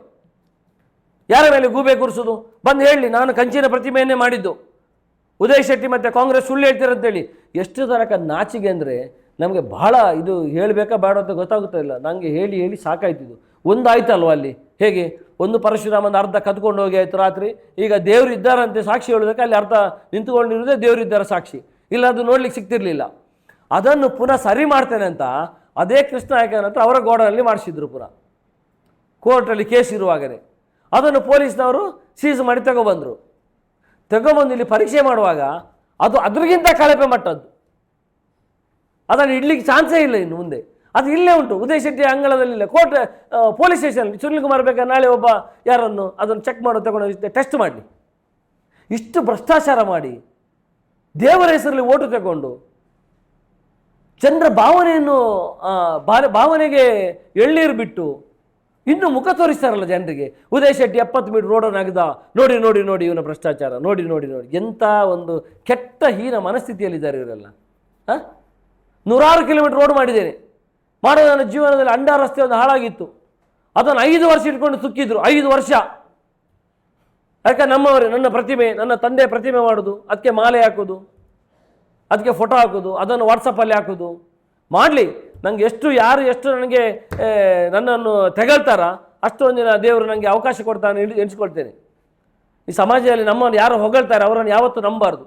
ಯಾರ ಮೇಲೆ ಗೂಬೆ ಕೂರಿಸೋದು? ಬಂದು ಹೇಳಿ, ನಾನು ಕಂಚಿನ ಪ್ರತಿಮೆಯನ್ನೇ ಮಾಡಿದ್ದು. ಉದಯ್ ಶೆಟ್ಟಿ ಮತ್ತು ಕಾಂಗ್ರೆಸ್ ಸುಳ್ಳು ಹೇಳ್ತೀರಂತೇಳಿ. ಎಷ್ಟು ತನಕ ನಾಚಿಗೆ ಅಂದರೆ ನಮಗೆ ಬಹಳ ಇದು ಹೇಳಬೇಕಾ ಬೇಡ ಅಂತ ಗೊತ್ತಾಗುತ್ತಾ ಇಲ್ಲ. ನನಗೆ ಹೇಳಿ ಸಾಕಾಯ್ತಿದ್ದು. ಒಂದು ಆಯ್ತಲ್ವ ಅಲ್ಲಿ. ಹೇಗೆ ಒಂದು ಪರಶುರಾಮನ ಅರ್ಧ ಕದ್ಕೊಂಡು ಹೋಗಿ ಆಯಿತು ರಾತ್ರಿ. ಈಗ ದೇವರು ಇದ್ದಾರಂತೆ ಸಾಕ್ಷಿ ಹೇಳೋದಕ್ಕೆ ಅಲ್ಲಿ ಅರ್ಧ ನಿಂತುಕೊಂಡಿರೋದೇ ದೇವರು ಇದ್ದಾರೆ ಸಾಕ್ಷಿ. ಇಲ್ಲ ಅದು ನೋಡ್ಲಿಕ್ಕೆ ಸಿಗ್ತಿರ್ಲಿಲ್ಲ. ಅದನ್ನು ಪುನಃ ಸರಿ ಮಾಡ್ತೇನೆ ಅಂತ ಅದೇ ಕೃಷ್ಣ ನಾಯಕನ ಹತ್ರ ಅವರ ಗೋಡನಲ್ಲಿ ಮಾಡಿಸಿದ್ರು. ಪುನಃ ಕೋರ್ಟಲ್ಲಿ ಕೇಸ್ ಇರುವಾಗಲೇ ಅದನ್ನು ಪೊಲೀಸ್ನವರು ಸೀಸ್ ಮಾಡಿ ತಗೊಬಂದರು. ಇಲ್ಲಿ ಪರೀಕ್ಷೆ ಮಾಡುವಾಗ ಅದು ಅದ್ರಿಗಿಂತ ಕಳಪೆ ಮಟ್ಟದ್ದು. ಅದನ್ನು ಇಡ್ಲಿಕ್ಕೆ ಚಾನ್ಸೇ ಇಲ್ಲ ಇನ್ನು ಮುಂದೆ. ಅದು ಇಲ್ಲೇ ಉಂಟು, ಉದಯ್ ಶೆಟ್ಟಿ ಅಂಗಳದಲ್ಲಿಲ್ಲ. ಕೋರ್ಟ್ ಪೊಲೀಸ್ ಸ್ಟೇಷನಲ್ಲಿ ಸುನಿಲ್ ಕುಮಾರ್ ಬೇಕಾದ್ರೆ ನಾಳೆ ಒಬ್ಬ ಯಾರನ್ನು ಅದನ್ನು ಚೆಕ್ ಮಾಡೋ ತಗೊಂಡು ಟೆಸ್ಟ್ ಮಾಡಲಿ. ಇಷ್ಟು ಭ್ರಷ್ಟಾಚಾರ ಮಾಡಿ ದೇವರ ಹೆಸರಲ್ಲಿ ಓಟು ತಗೊಂಡು ಜನರ ಭಾವನೆಯನ್ನು ಭಾವನೆಗೆ ಎಳ್ಳೀರು ಬಿಟ್ಟು ಇನ್ನು ಮುಖ ತೋರಿಸ್ತಾರಲ್ಲ ಜನರಿಗೆ. ಉದಯ್ ಶೆಟ್ಟಿ 70 ಮೀಟರ್ ರೋಡನ್ನು ಆಗದ, ನೋಡಿ ನೋಡಿ ನೋಡಿ ಇವನ ಭ್ರಷ್ಟಾಚಾರ, ನೋಡಿ ನೋಡಿ ನೋಡಿ. ಎಂಥ ಒಂದು ಕೆಟ್ಟ ಹೀನ ಮನಸ್ಥಿತಿಯಲ್ಲಿದ್ದಾರೆ ಇವರೆಲ್ಲ. 106 ಕಿಲೋಮೀಟರ್ ರೋಡ್ ಮಾಡಿದ್ದೇನೆ, ಮಾಡೋ ನನ್ನ ಜೀವನದಲ್ಲಿ ಅಂಡ ರಸ್ತೆ ಒಂದು ಹಾಳಾಗಿತ್ತು, ಅದನ್ನು 5 ವರ್ಷ ಇಟ್ಕೊಂಡು ಸುಕ್ಕಿದ್ರು. 5 ವರ್ಷ. ಯಾಕೆ ನಮ್ಮವರೇ, ನನ್ನ ಪ್ರತಿಮೆ, ನನ್ನ ತಂದೆ ಪ್ರತಿಮೆ ಮಾಡೋದು, ಅದಕ್ಕೆ ಮಾಲೆ ಹಾಕೋದು, ಅದಕ್ಕೆ ಫೋಟೋ ಹಾಕೋದು, ಅದನ್ನು ವಾಟ್ಸಪ್ಪಲ್ಲಿ ಹಾಕೋದು ಮಾಡಲಿ. ನನಗೆ ಯಾರು ಎಷ್ಟು ನನಗೆ ನನ್ನನ್ನು ತೆಗಳ್ತಾರ ಅಷ್ಟೊಂದು ದಿನ ದೇವರು ನನಗೆ ಅವಕಾಶ ಕೊಡ್ತಾನೆ ಎಣಿಸ್ಕೊಳ್ತೇನೆ. ಈ ಸಮಾಜದಲ್ಲಿ ನಮ್ಮನ್ನು ಯಾರು ಹೊಗಳ್ತಾರೆ ಅವರನ್ನು ಯಾವತ್ತೂ ನಂಬಾರ್ದು.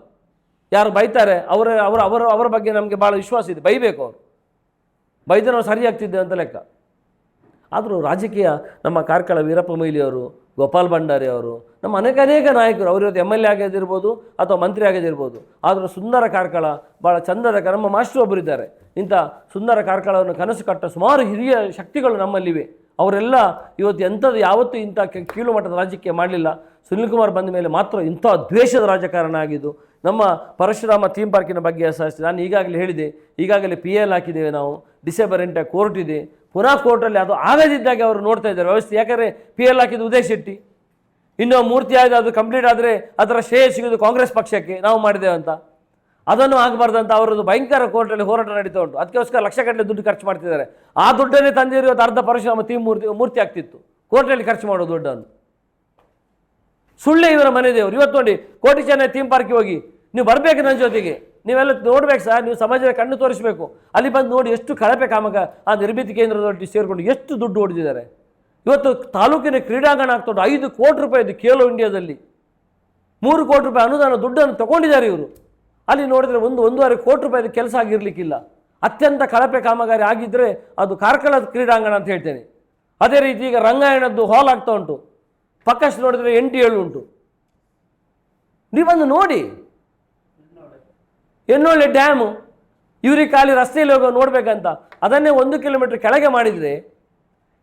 ಯಾರು ಬೈತಾರೆ ಅವರ ಬಗ್ಗೆ ನಮಗೆ ಭಾಳ ವಿಶ್ವಾಸ ಇದೆ. ಬೈಬೇಕು, ಅವರು ಬೈದ್ರೆ ನಾವು ಸರಿಯಾಗ್ತಿದ್ದೆ ಅಂತ ಲೆಕ್ಕ. ಆದರೂ ರಾಜಕೀಯ ನಮ್ಮ ಕಾರ್ಕಳ ವೀರಪ್ಪ ಮೊಯ್ಲಿಯವರು, ಗೋಪಾಲ್ ಭಂಡಾರಿ ಅವರು, ನಮ್ಮ ಅನೇಕ ನಾಯಕರು, ಅವರು ಇವತ್ತು MLA ಆಗಿದ್ದಿರ್ಬೋದು ಅಥವಾ ಮಂತ್ರಿ ಆಗಿದ್ದಿರ್ಬೋದು. ಆದರೂ ಸುಂದರ ಕಾರ್ಕಳ ಭಾಳ ಚಂದದ ನಮ್ಮ ಮಾಸ್ಟರ್ ಒಬ್ಬರಿದ್ದಾರೆ. ಇಂಥ ಸುಂದರ ಕಾರ್ಕಳವನ್ನು ಕನಸು ಕಟ್ಟ ಸುಮಾರು ಹಿರಿಯ ಶಕ್ತಿಗಳು ನಮ್ಮಲ್ಲಿವೆ. ಅವರೆಲ್ಲ ಇವತ್ತು ಎಂಥದ್ದು ಯಾವತ್ತೂ ಇಂಥ ಕೀಳು ಮಟ್ಟದ ರಾಜಕೀಯ ಮಾಡಲಿಲ್ಲ. ಸುನಿಲ್ ಕುಮಾರ್ ಬಂದ ಮೇಲೆ ಮಾತ್ರ ಇಂಥ ದ್ವೇಷದ ರಾಜಕಾರಣ ಆಗಿದ್ದು. ನಮ್ಮ ಪರಶುರಾಮ ಥೀಮ್ ಪಾರ್ಕಿನ ಬಗ್ಗೆ ಸಹ ನಾನು ಈಗಾಗಲೇ ಹೇಳಿದೆ, ಈಗಾಗಲೇ PL ಹಾಕಿದ್ದೇವೆ ನಾವು. ಡಿಸೆಂಬರ್ 8 ಕೋರ್ಟ್ ಇದೆ. ಪುನಃ ಕೋರ್ಟಲ್ಲಿ ಅದು ಆಗದಿದ್ದಾಗ ಅವರು ನೋಡ್ತಾ ಇದ್ದಾರೆ ವ್ಯವಸ್ಥೆ. ಯಾಕಂದರೆ PL ಹಾಕಿದ್ದು ಉದಯ್ ಶೆಟ್ಟಿ, ಇನ್ನೂ ಮೂರ್ತಿ ಆಗಿದೆ, ಅದು ಕಂಪ್ಲೀಟ್ ಆದರೆ ಅದರ ಶ್ರೇಯ ಸಿಗೋದು ಕಾಂಗ್ರೆಸ್ ಪಕ್ಷಕ್ಕೆ, ನಾವು ಮಾಡಿದ್ದೇವೆ ಅಂತ. ಅದನ್ನು ಆಗಬಾರ್ದಂತ ಅವರದ್ದು ಭಯಂಕರ ಕೋರ್ಟಲ್ಲಿ ಹೋರಾಟ ನಡೀತಾ ಉಂಟು. ಅದಕ್ಕೋಸ್ಕರ ಲಕ್ಷಗಟ್ಟಲೆ ದುಡ್ಡು ಖರ್ಚು ಮಾಡ್ತಿದ್ದಾರೆ. ಆ ದುಡ್ಡನ್ನೇ ತಂದಿರೋ ಅರ್ಧ ಪರಶುರಾಮ ಥೀಮ್ ಮೂರ್ತಿ ಆಗ್ತಿತ್ತು ಕೋರ್ಟಲ್ಲಿ ಖರ್ಚು ಮಾಡೋ ದುಡ್ಡನ್ನು. ಸುಳ್ಳೆ ಇವರ ಮನೆ ದೇವರು. ಇವತ್ತು ನೋಡಿ ಕೋಟಿ ಚೆನ್ನೈ ಥೀಮ್ ಪಾರ್ಕಿಗೆ ಹೋಗಿ ನೀವು ಬರಬೇಕು ನನ್ನ ಜೊತೆಗೆ, ನೀವೆಲ್ಲ ನೋಡ್ಬೇಕು ಸರ್, ನೀವು ಸಮಾಜದ ಕಣ್ಣು ತೋರಿಸಬೇಕು. ಅಲ್ಲಿ ಬಂದು ನೋಡಿ ಎಷ್ಟು ಕಳಪೆ ಕಾಮಕ ಆ ನಿರ್ಮಿತಿ ಕೇಂದ್ರದೊಟ್ಟಿಗೆ ಸೇರಿಕೊಂಡು ಎಷ್ಟು ದುಡ್ಡು ಹೊಡೆದಿದ್ದಾರೆ. ಇವತ್ತು ತಾಲೂಕಿನ ಕ್ರೀಡಾಂಗಣ ಆಗ್ತೊಂಡು 5 ಕೋಟಿ ರೂಪಾಯಿದು ಖೇಲೋ ಇಂಡಿಯಾದಲ್ಲಿ 3 ಕೋಟಿ ರೂಪಾಯಿ ಅನುದಾನ ದುಡ್ಡನ್ನು ತಗೊಂಡಿದ್ದಾರೆ ಇವರು. ಅಲ್ಲಿ ನೋಡಿದರೆ 1.5 ಕೋಟಿ ರೂಪಾಯಿದು ಕೆಲಸ ಆಗಿರಲಿಕ್ಕಿಲ್ಲ. ಅತ್ಯಂತ ಕಳಪೆ ಕಾಮಗಾರಿ ಆಗಿದ್ದರೆ ಅದು ಕಾರ್ಕಳದ ಕ್ರೀಡಾಂಗಣ ಅಂತ ಹೇಳ್ತೇನೆ. ಅದೇ ರೀತಿ ಈಗ ರಂಗಾಯಣದ್ದು ಹಾಲ್ ಆಗ್ತಾ ಉಂಟು, ಪಕ್ಕಷ್ಟು ನೋಡಿದರೆ 8-7 ಉಂಟು. ನೀವೊಂದು ನೋಡಿ, ಎನ್ನೊಳ್ಳೆ ಡ್ಯಾಮು, ಇವರಿಗೆ ಖಾಲಿ ರಸ್ತೆಯಲ್ಲಿ ಹೋಗೋ ನೋಡ್ಬೇಕಂತ ಅದನ್ನೇ 1 ಕಿಲೋಮೀಟರ್ ಕೆಳಗೆ ಮಾಡಿದರೆ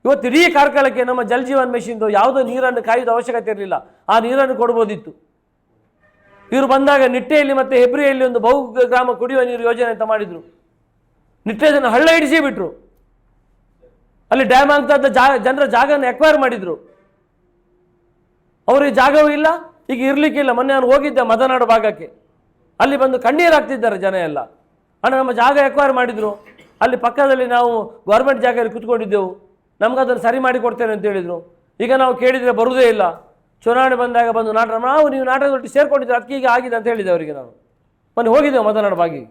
ಇವತ್ತು ಇಡೀ ಕಾರ್ಕಳಕ್ಕೆ ನಮ್ಮ ಜಲ್ ಜೀವನ್ ಮಿಷನ್ದು ಯಾವುದೋ ನೀರನ್ನು ಕಾಯುವ ಅವಶ್ಯಕತೆ ಇರಲಿಲ್ಲ. ಆ ನೀರನ್ನು ಕೊಡ್ಬೋದಿತ್ತು. ಇವರು ಬಂದಾಗ ನಿಟ್ಟೆಯಲ್ಲಿ ಮತ್ತು ಹೆಬ್ರಿಯಲ್ಲಿ ಒಂದು ಬಹುಗ್ರಾಮ ಕುಡಿಯುವ ನೀರು ಯೋಜನೆ ಅಂತ ಮಾಡಿದರು. ನಿಟ್ಟೆಯನ್ನು ಹಳ್ಳ ಹಿಡಿಸಿ ಬಿಟ್ರು. ಅಲ್ಲಿ ಡ್ಯಾಮ್ ಆಗ್ತದ ಜನರ ಜಾಗವನ್ನು ಎಕ್ವೈರ್ ಮಾಡಿದರು. ಅವರಿಗೆ ಜಾಗವೂ ಇಲ್ಲ, ಈಗ ಇರಲಿಕ್ಕಿಲ್ಲ. ಮೊನ್ನೆ ನಾನು ಹೋಗಿದ್ದೆ ಮದನಾಡು ಭಾಗಕ್ಕೆ, ಅಲ್ಲಿ ಬಂದು ಕಣ್ಣೀರು ಹಾಕ್ತಿದ್ದಾರೆ ಜನ ಎಲ್ಲ. ಅಣ್ಣ ನಮ್ಮ ಜಾಗ ಎಕ್ವೈರ್ ಮಾಡಿದರು, ಅಲ್ಲಿ ಪಕ್ಕದಲ್ಲಿ ನಾವು ಗೌರ್ಮೆಂಟ್ ಜಾಗದಲ್ಲಿ ಕೂತ್ಕೊಂಡಿದ್ದೆವು, ನಮಗದನ್ನು ಸರಿ ಮಾಡಿ ಕೊಡ್ತೇನೆ ಅಂತ ಹೇಳಿದರು. ಈಗ ನಾವು ಕೇಳಿದರೆ ಬರುವುದೇ ಇಲ್ಲ. ಚುನಾವಣೆ ಬಂದಾಗ ಬಂದು ನೀವು ನಾಟಕದೊಟ್ಟಿಗೆ ಸೇರ್ಕೊಂಡಿದ್ದೀರ, ಅದಕ್ಕೆ ಈಗ ಆಗಿದೆ ಅಂತ ಹೇಳಿದೆ ಅವರಿಗೆ. ನಾವು ಮೊನ್ನೆ ಹೋಗಿದ್ದೆವು ಮದನಾಡು ಭಾಗಿಗೆ.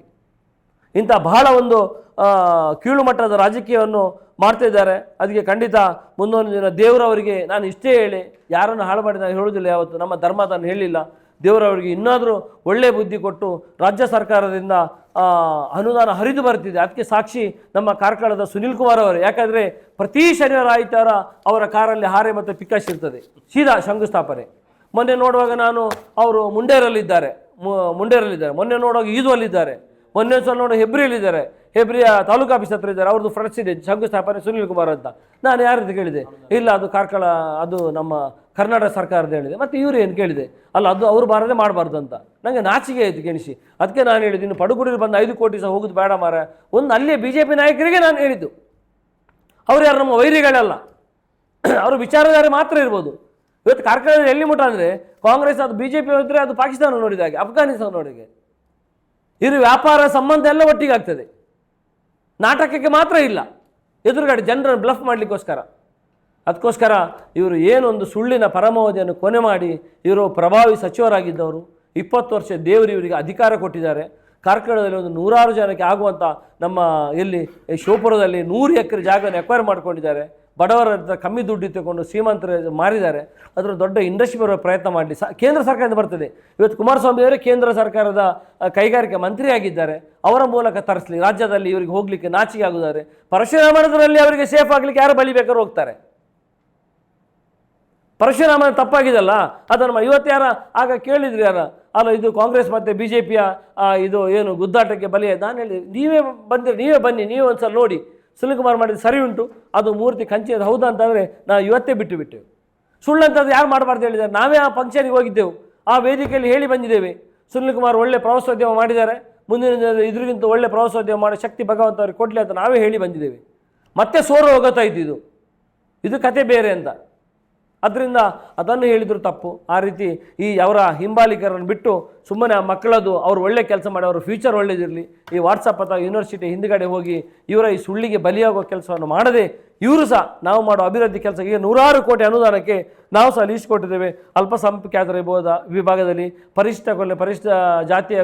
ಇಂಥ ಬಹಳ ಒಂದು ಕೀಳು ಮಟ್ಟದ ರಾಜಕೀಯವನ್ನು ಮಾಡ್ತಿದ್ದಾರೆ. ಅದಕ್ಕೆ ಖಂಡಿತ ಮುಂದೊಂದು ದಿನ ದೇವರವರಿಗೆ ನಾನು ಇಷ್ಟೇ ಹೇಳಿ, ಯಾರನ್ನು ಹಾಳು ಮಾಡಿ ನಾನು ಹೇಳೋದಿಲ್ಲ, ಯಾವತ್ತು ನಮ್ಮ ಧರ್ಮ ಅದನ್ನು ಹೇಳಿಲ್ಲ. ದೇವರವರಿಗೆ ಇನ್ನಾದರೂ ಒಳ್ಳೆಯ ಬುದ್ಧಿ ಕೊಟ್ಟು ರಾಜ್ಯ ಸರ್ಕಾರದಿಂದ ಅನುದಾನ ಹರಿದು ಬರ್ತಿದೆ. ಅದಕ್ಕೆ ಸಾಕ್ಷಿ ನಮ್ಮ ಕಾರ್ಕಳದ ಸುನಿಲ್ ಕುಮಾರ್ ಅವರು. ಯಾಕಂದರೆ ಪ್ರತಿ ಶನಿವಾರ ಆಯ್ತಾರ ಅವರ ಕಾರಲ್ಲಿ ಹಾರೆ ಮತ್ತು ಪಿಕಾಶ್ ಇರ್ತದೆ, ಸೀದಾ ಶಂಕುಸ್ಥಾಪನೆ. ಮೊನ್ನೆ ನೋಡುವಾಗ ನಾನು ಅವರು ಮುಂಡೇರಲ್ಲಿದ್ದಾರೆ, ಮೊನ್ನೆ ನೋಡುವಾಗ ಈದುವಲ್ಲಿದ್ದಾರೆ, ಮೊನ್ನೆ ಸಲ ನೋಡೋ ಹೆಬ್ರಿಯಲ್ಲಿದ್ದಾರೆ, ಹೆಬ್ರಿಯ ತಾಲೂಕು ಆಫೀಸ್ ಹತ್ರ ಇದ್ದಾರೆ. ಅವ್ರದ್ದು ಫ್ರೆಂಡ್ಸ್ ಇದೆ ಶಂಕುಸ್ಥಾಪನೆ ಸುನಿಲ್ ಕುಮಾರ್ ಅಂತ. ನಾನು ಯಾರಂತ ಕೇಳಿದೆ, ಇಲ್ಲ ಅದು ಕಾರ್ಕಳ, ಅದು ನಮ್ಮ ಕರ್ನಾಟಕ ಸರ್ಕಾರದ ಹೇಳಿದೆ. ಮತ್ತು ಇವರು ಏನು ಕೇಳಿದೆ, ಅಲ್ಲ ಅದು ಅವರು ಬಾರದೆ ಮಾಡಬಾರ್ದು ಅಂತ. ನನಗೆ ನಾಚಿಕೆ ಆಯಿತು ಕೆಣಿಸಿ. ಅದಕ್ಕೆ ನಾನು ಹೇಳಿದ್ದು, ಇನ್ನು ಪಡುಗುಡಿಗೆ ಬಂದು 5 ಕೋಟಿ ಸಹ ಹೋಗೋದು ಬೇಡ ಮಾರ. ಒಂದು ಅಲ್ಲೇ BJP ನಾಯಕರಿಗೆ ನಾನು ಹೇಳಿದ್ದು, ಅವ್ರು ಯಾರು ನಮ್ಮ ವೈರಿಗಳಲ್ಲ, ಅವರು ವಿಚಾರಧಾರೆ ಮಾತ್ರ ಇರ್ಬೋದು. ಇವತ್ತು ಕಾರ್ಕಳದಲ್ಲಿ ಎಲ್ಲಿ ಮುಟ್ಟ ಅಂದರೆ ಕಾಂಗ್ರೆಸ್, ಅದು BJP ಹೋದರೆ ಅದು ಪಾಕಿಸ್ತಾನ ನೋಡಿದ ಹಾಗೆ, ಅಫ್ಘಾನಿಸ್ತಾನ ನೋಡಿಗೆ. ಇದು ವ್ಯಾಪಾರ ಸಂಬಂಧ ಎಲ್ಲ ಒಟ್ಟಿಗೆ ಆಗ್ತದೆ, ನಾಟಕಕ್ಕೆ ಮಾತ್ರ ಇಲ್ಲ. ಎದುರುಗಡೆ ಜನರನ್ನು ಬ್ಲಫ್ ಮಾಡಲಿಕ್ಕೋಸ್ಕರ. ಅದಕ್ಕೋಸ್ಕರ ಇವರು ಏನೊಂದು ಸುಳ್ಳಿನ ಪರಮಾವಧಿಯನ್ನು ಕೊನೆ ಮಾಡಿ, ಇವರು ಪ್ರಭಾವಿ ಸಚಿವರಾಗಿದ್ದವರು, 20 ವರ್ಷ ದೇವರು ಇವರಿಗೆ ಅಧಿಕಾರ ಕೊಟ್ಟಿದ್ದಾರೆ. ಕಾರ್ಕಳದಲ್ಲಿ ಒಂದು 100 ಜನಕ್ಕೆ ಆಗುವಂಥ ನಮ್ಮ ಎಲ್ಲಿ ಶಿವಪುರದಲ್ಲಿ 100 ಎಕರೆ ಜಾಗವನ್ನು ಎಕ್ವೈರ್ ಮಾಡ್ಕೊಂಡಿದ್ದಾರೆ. ಬಡವರ ಕಮ್ಮಿ ದುಡ್ಡು ತಗೊಂಡು ಶ್ರೀಮಂತರ ಮಾರಿದ್ದಾರೆ. ಅದರ ದೊಡ್ಡ ಇಂಡಸ್ಟ್ರಿ ಬರುವ ಪ್ರಯತ್ನ ಮಾಡಲಿ. ಕೇಂದ್ರ ಸರ್ಕಾರದಿಂದ ಬರ್ತದೆ. ಇವತ್ತು ಕುಮಾರಸ್ವಾಮಿ ಅವರೇ ಕೇಂದ್ರ ಸರ್ಕಾರದ ಕೈಗಾರಿಕೆ ಮಂತ್ರಿ ಆಗಿದ್ದಾರೆ. ಅವರ ಮೂಲಕ ತರಿಸಲಿ. ರಾಜ್ಯದಲ್ಲಿ ಇವರಿಗೆ ಹೋಗಲಿಕ್ಕೆ ನಾಚಿಕೆ ಆಗುತ್ತಾರೆ. ಪರಶುರಾಮನದಲ್ಲಿ ಅವರಿಗೆ ಸೇಫ್ ಆಗಲಿಕ್ಕೆ ಯಾರು ಬಲಿಬೇಕಾದ್ರೂ ಹೋಗ್ತಾರೆ. ಪರಶುರಾಮನ ತಪ್ಪಾಗಿದಲ್ಲ, ಅದನ್ನು ಇವತ್ತು ಯಾರ ಆಗ ಕೇಳಿದ್ರಿ ಯಾರ, ಅಲ್ಲ ಇದು ಕಾಂಗ್ರೆಸ್ ಮತ್ತು BJPಯ ಇದು ಏನು ಗುದ್ದಾಟಕ್ಕೆ ಬಲಿ. ನಾನು ಹೇಳಿ, ನೀವೇ ಬನ್ನಿ, ನೀವೇ ಒಂದು ಸಲ ನೋಡಿ. ಸುನಿಲ್ ಕುಮಾರ್ ಮಾಡಿದ್ದು ಸರಿ ಉಂಟು, ಅದು ಮೂರ್ತಿ ಕಂಚಿ ಅದು ಹೌದಾ ಅಂತಂದರೆ ನಾವು ಇವತ್ತೇ ಬಿಟ್ಟೆವು. ಸುಳ್ಳಂತದ್ದು ಯಾರು ಮಾಡಬಾರ್ದು ಹೇಳಿದ್ದಾರೆ. ನಾವೇ ಆ ಫಂಕ್ಷನ್ಗೆ ಹೋಗಿದ್ದೆವು, ಆ ವೇದಿಕೆಯಲ್ಲಿ ಹೇಳಿ ಬಂದಿದ್ದೇವೆ. ಸುನಿಲ್ ಕುಮಾರ್ ಒಳ್ಳೆ ಪ್ರವಾಸೋದ್ಯಮ ಮಾಡಿದ್ದಾರೆ, ಮುಂದಿನ ಇದ್ರಿಗಿಂತ ಒಳ್ಳೆ ಪ್ರವಾಸೋದ್ಯಮ ಮಾಡೋ ಶಕ್ತಿ ಭಗವಂತ ಅವ್ರಿಗೆ ಕೊಡಲಿ ಅಂತ ನಾವೇ ಹೇಳಿ ಬಂದಿದ್ದೇವೆ. ಮತ್ತೆ ಸೋರು ಹೋಗುತ್ತಾ ಇದ್ದಿದ್ದು. ಇದು ಕತೆ ಬೇರೆ ಅಂತ. ಅದರಿಂದ ಅದನ್ನು ಹೇಳಿದ್ರು ತಪ್ಪು. ಆ ರೀತಿ ಈ ಅವರ ಹಿಂಬಾಲಿಕರನ್ನು ಬಿಟ್ಟು ಸುಮ್ಮನೆ ಆ ಮಕ್ಕಳದು ಅವ್ರು ಒಳ್ಳೆ ಕೆಲಸ ಮಾಡಿ ಅವ್ರ ಫ್ಯೂಚರ್ ಒಳ್ಳೇದಿರಲಿ, ಈ ವಾಟ್ಸಪ್ ಅಥವಾ ಯೂನಿವರ್ಸಿಟಿ ಹಿಂದುಗಡೆ ಹೋಗಿ ಇವರ ಈ ಸುಳ್ಳಿಗೆ ಬಲಿಯಾಗೋ ಕೆಲಸವನ್ನು ಮಾಡದೆ ಇವರು ಸಹ ನಾವು ಮಾಡೋ ಅಭಿವೃದ್ಧಿ ಕೆಲಸ, ಈಗ 100 ಕೋಟಿ ಅನುದಾನಕ್ಕೆ ನಾವು ಸಹ ಲೀಸ್ಟ್ ಕೊಟ್ಟಿದ್ದೇವೆ ಅಲ್ಪಸಂಖ್ಯಾತರ ವಿಭಾಗದಲ್ಲಿ, ಪರಿಶಿಷ್ಟ ಜಾತಿಯ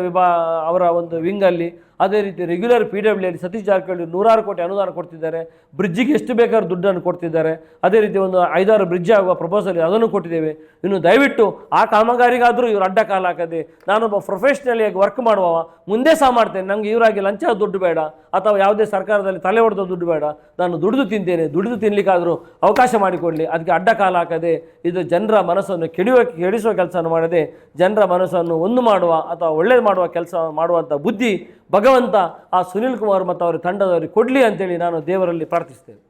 ಅವರ ಒಂದು ವಿಂಗಲ್ಲಿ, ಅದೇ ರೀತಿ ರೆಗ್ಯುಲರ್ PWD ಅಲ್ಲಿ ಸತೀಶ್ ಜಾರಕಿಹೊಳಿ 100 ಕೋಟಿ ಅನುದಾನ ಕೊಡ್ತಿದ್ದಾರೆ. ಬ್ರಿಡ್ಜಿಗೆ ಎಷ್ಟು ಬೇಕಾದ್ರೂ ದುಡ್ಡನ್ನು ಕೊಡ್ತಿದ್ದಾರೆ. ಅದೇ ರೀತಿ ಒಂದು 5-6 ಬ್ರಿಡ್ಜ್ ಆಗುವ ಪ್ರಪೋಸಲ್ ಅದನ್ನು ಕೊಟ್ಟಿದ್ದೇವೆ. ಇನ್ನು ದಯವಿಟ್ಟು ಆ ಕಾಮಗಾರಿಗಾದರೂ ಇವರು ಅಡ್ಡ ಕಾಲ ಹಾಕದೆ, ನಾನೊಬ್ಬ ಪ್ರೊಫೆಷ್ನಲಿಯಾಗಿ ವರ್ಕ್ ಮಾಡುವವ, ಮುಂದೆ ಸಹ ಮಾಡ್ತೇನೆ, ನನಗೆ ಇವರಾಗಿ ಲಂಚದ ದುಡ್ಡು ಬೇಡ ಅಥವಾ ಯಾವುದೇ ಸರ್ಕಾರದಲ್ಲಿ ತಲೆ ಹೊಡೆದ ದುಡ್ಡು ಬೇಡ, ನಾನು ದುಡಿದು ತಿಂತೇನೆ, ದುಡಿದು ತಿನ್ನಲಿಕ್ಕಾದರೂ ಅವಕಾಶ ಮಾಡಿಕೊಡಲಿ, ಅದಕ್ಕೆ ಅಡ್ಡ ಕಾಲ ಹಾಕದೆ ಇದು ಜನರ ಮನಸ್ಸನ್ನು ಕೆಡಿಸುವ ಕೆಲಸವನ್ನು ಮಾಡದೆ ಜನರ ಮನಸ್ಸನ್ನು ಒಂದು ಮಾಡುವ ಅಥವಾ ಒಳ್ಳೇದು ಮಾಡುವ ಕೆಲಸ ಮಾಡುವಂಥ ಬುದ್ಧಿ ಭಗವಂತ ಆ ಸುನಿಲ್ ಕುಮಾರ್ ಮತ್ತು ಅವರ ತಂಡದವರಿಗೆ ಕೊಡಲಿ ಅಂತೇಳಿ ನಾನು ದೇವರಲ್ಲಿ ಪ್ರಾರ್ಥಿಸ್ತೇನೆ.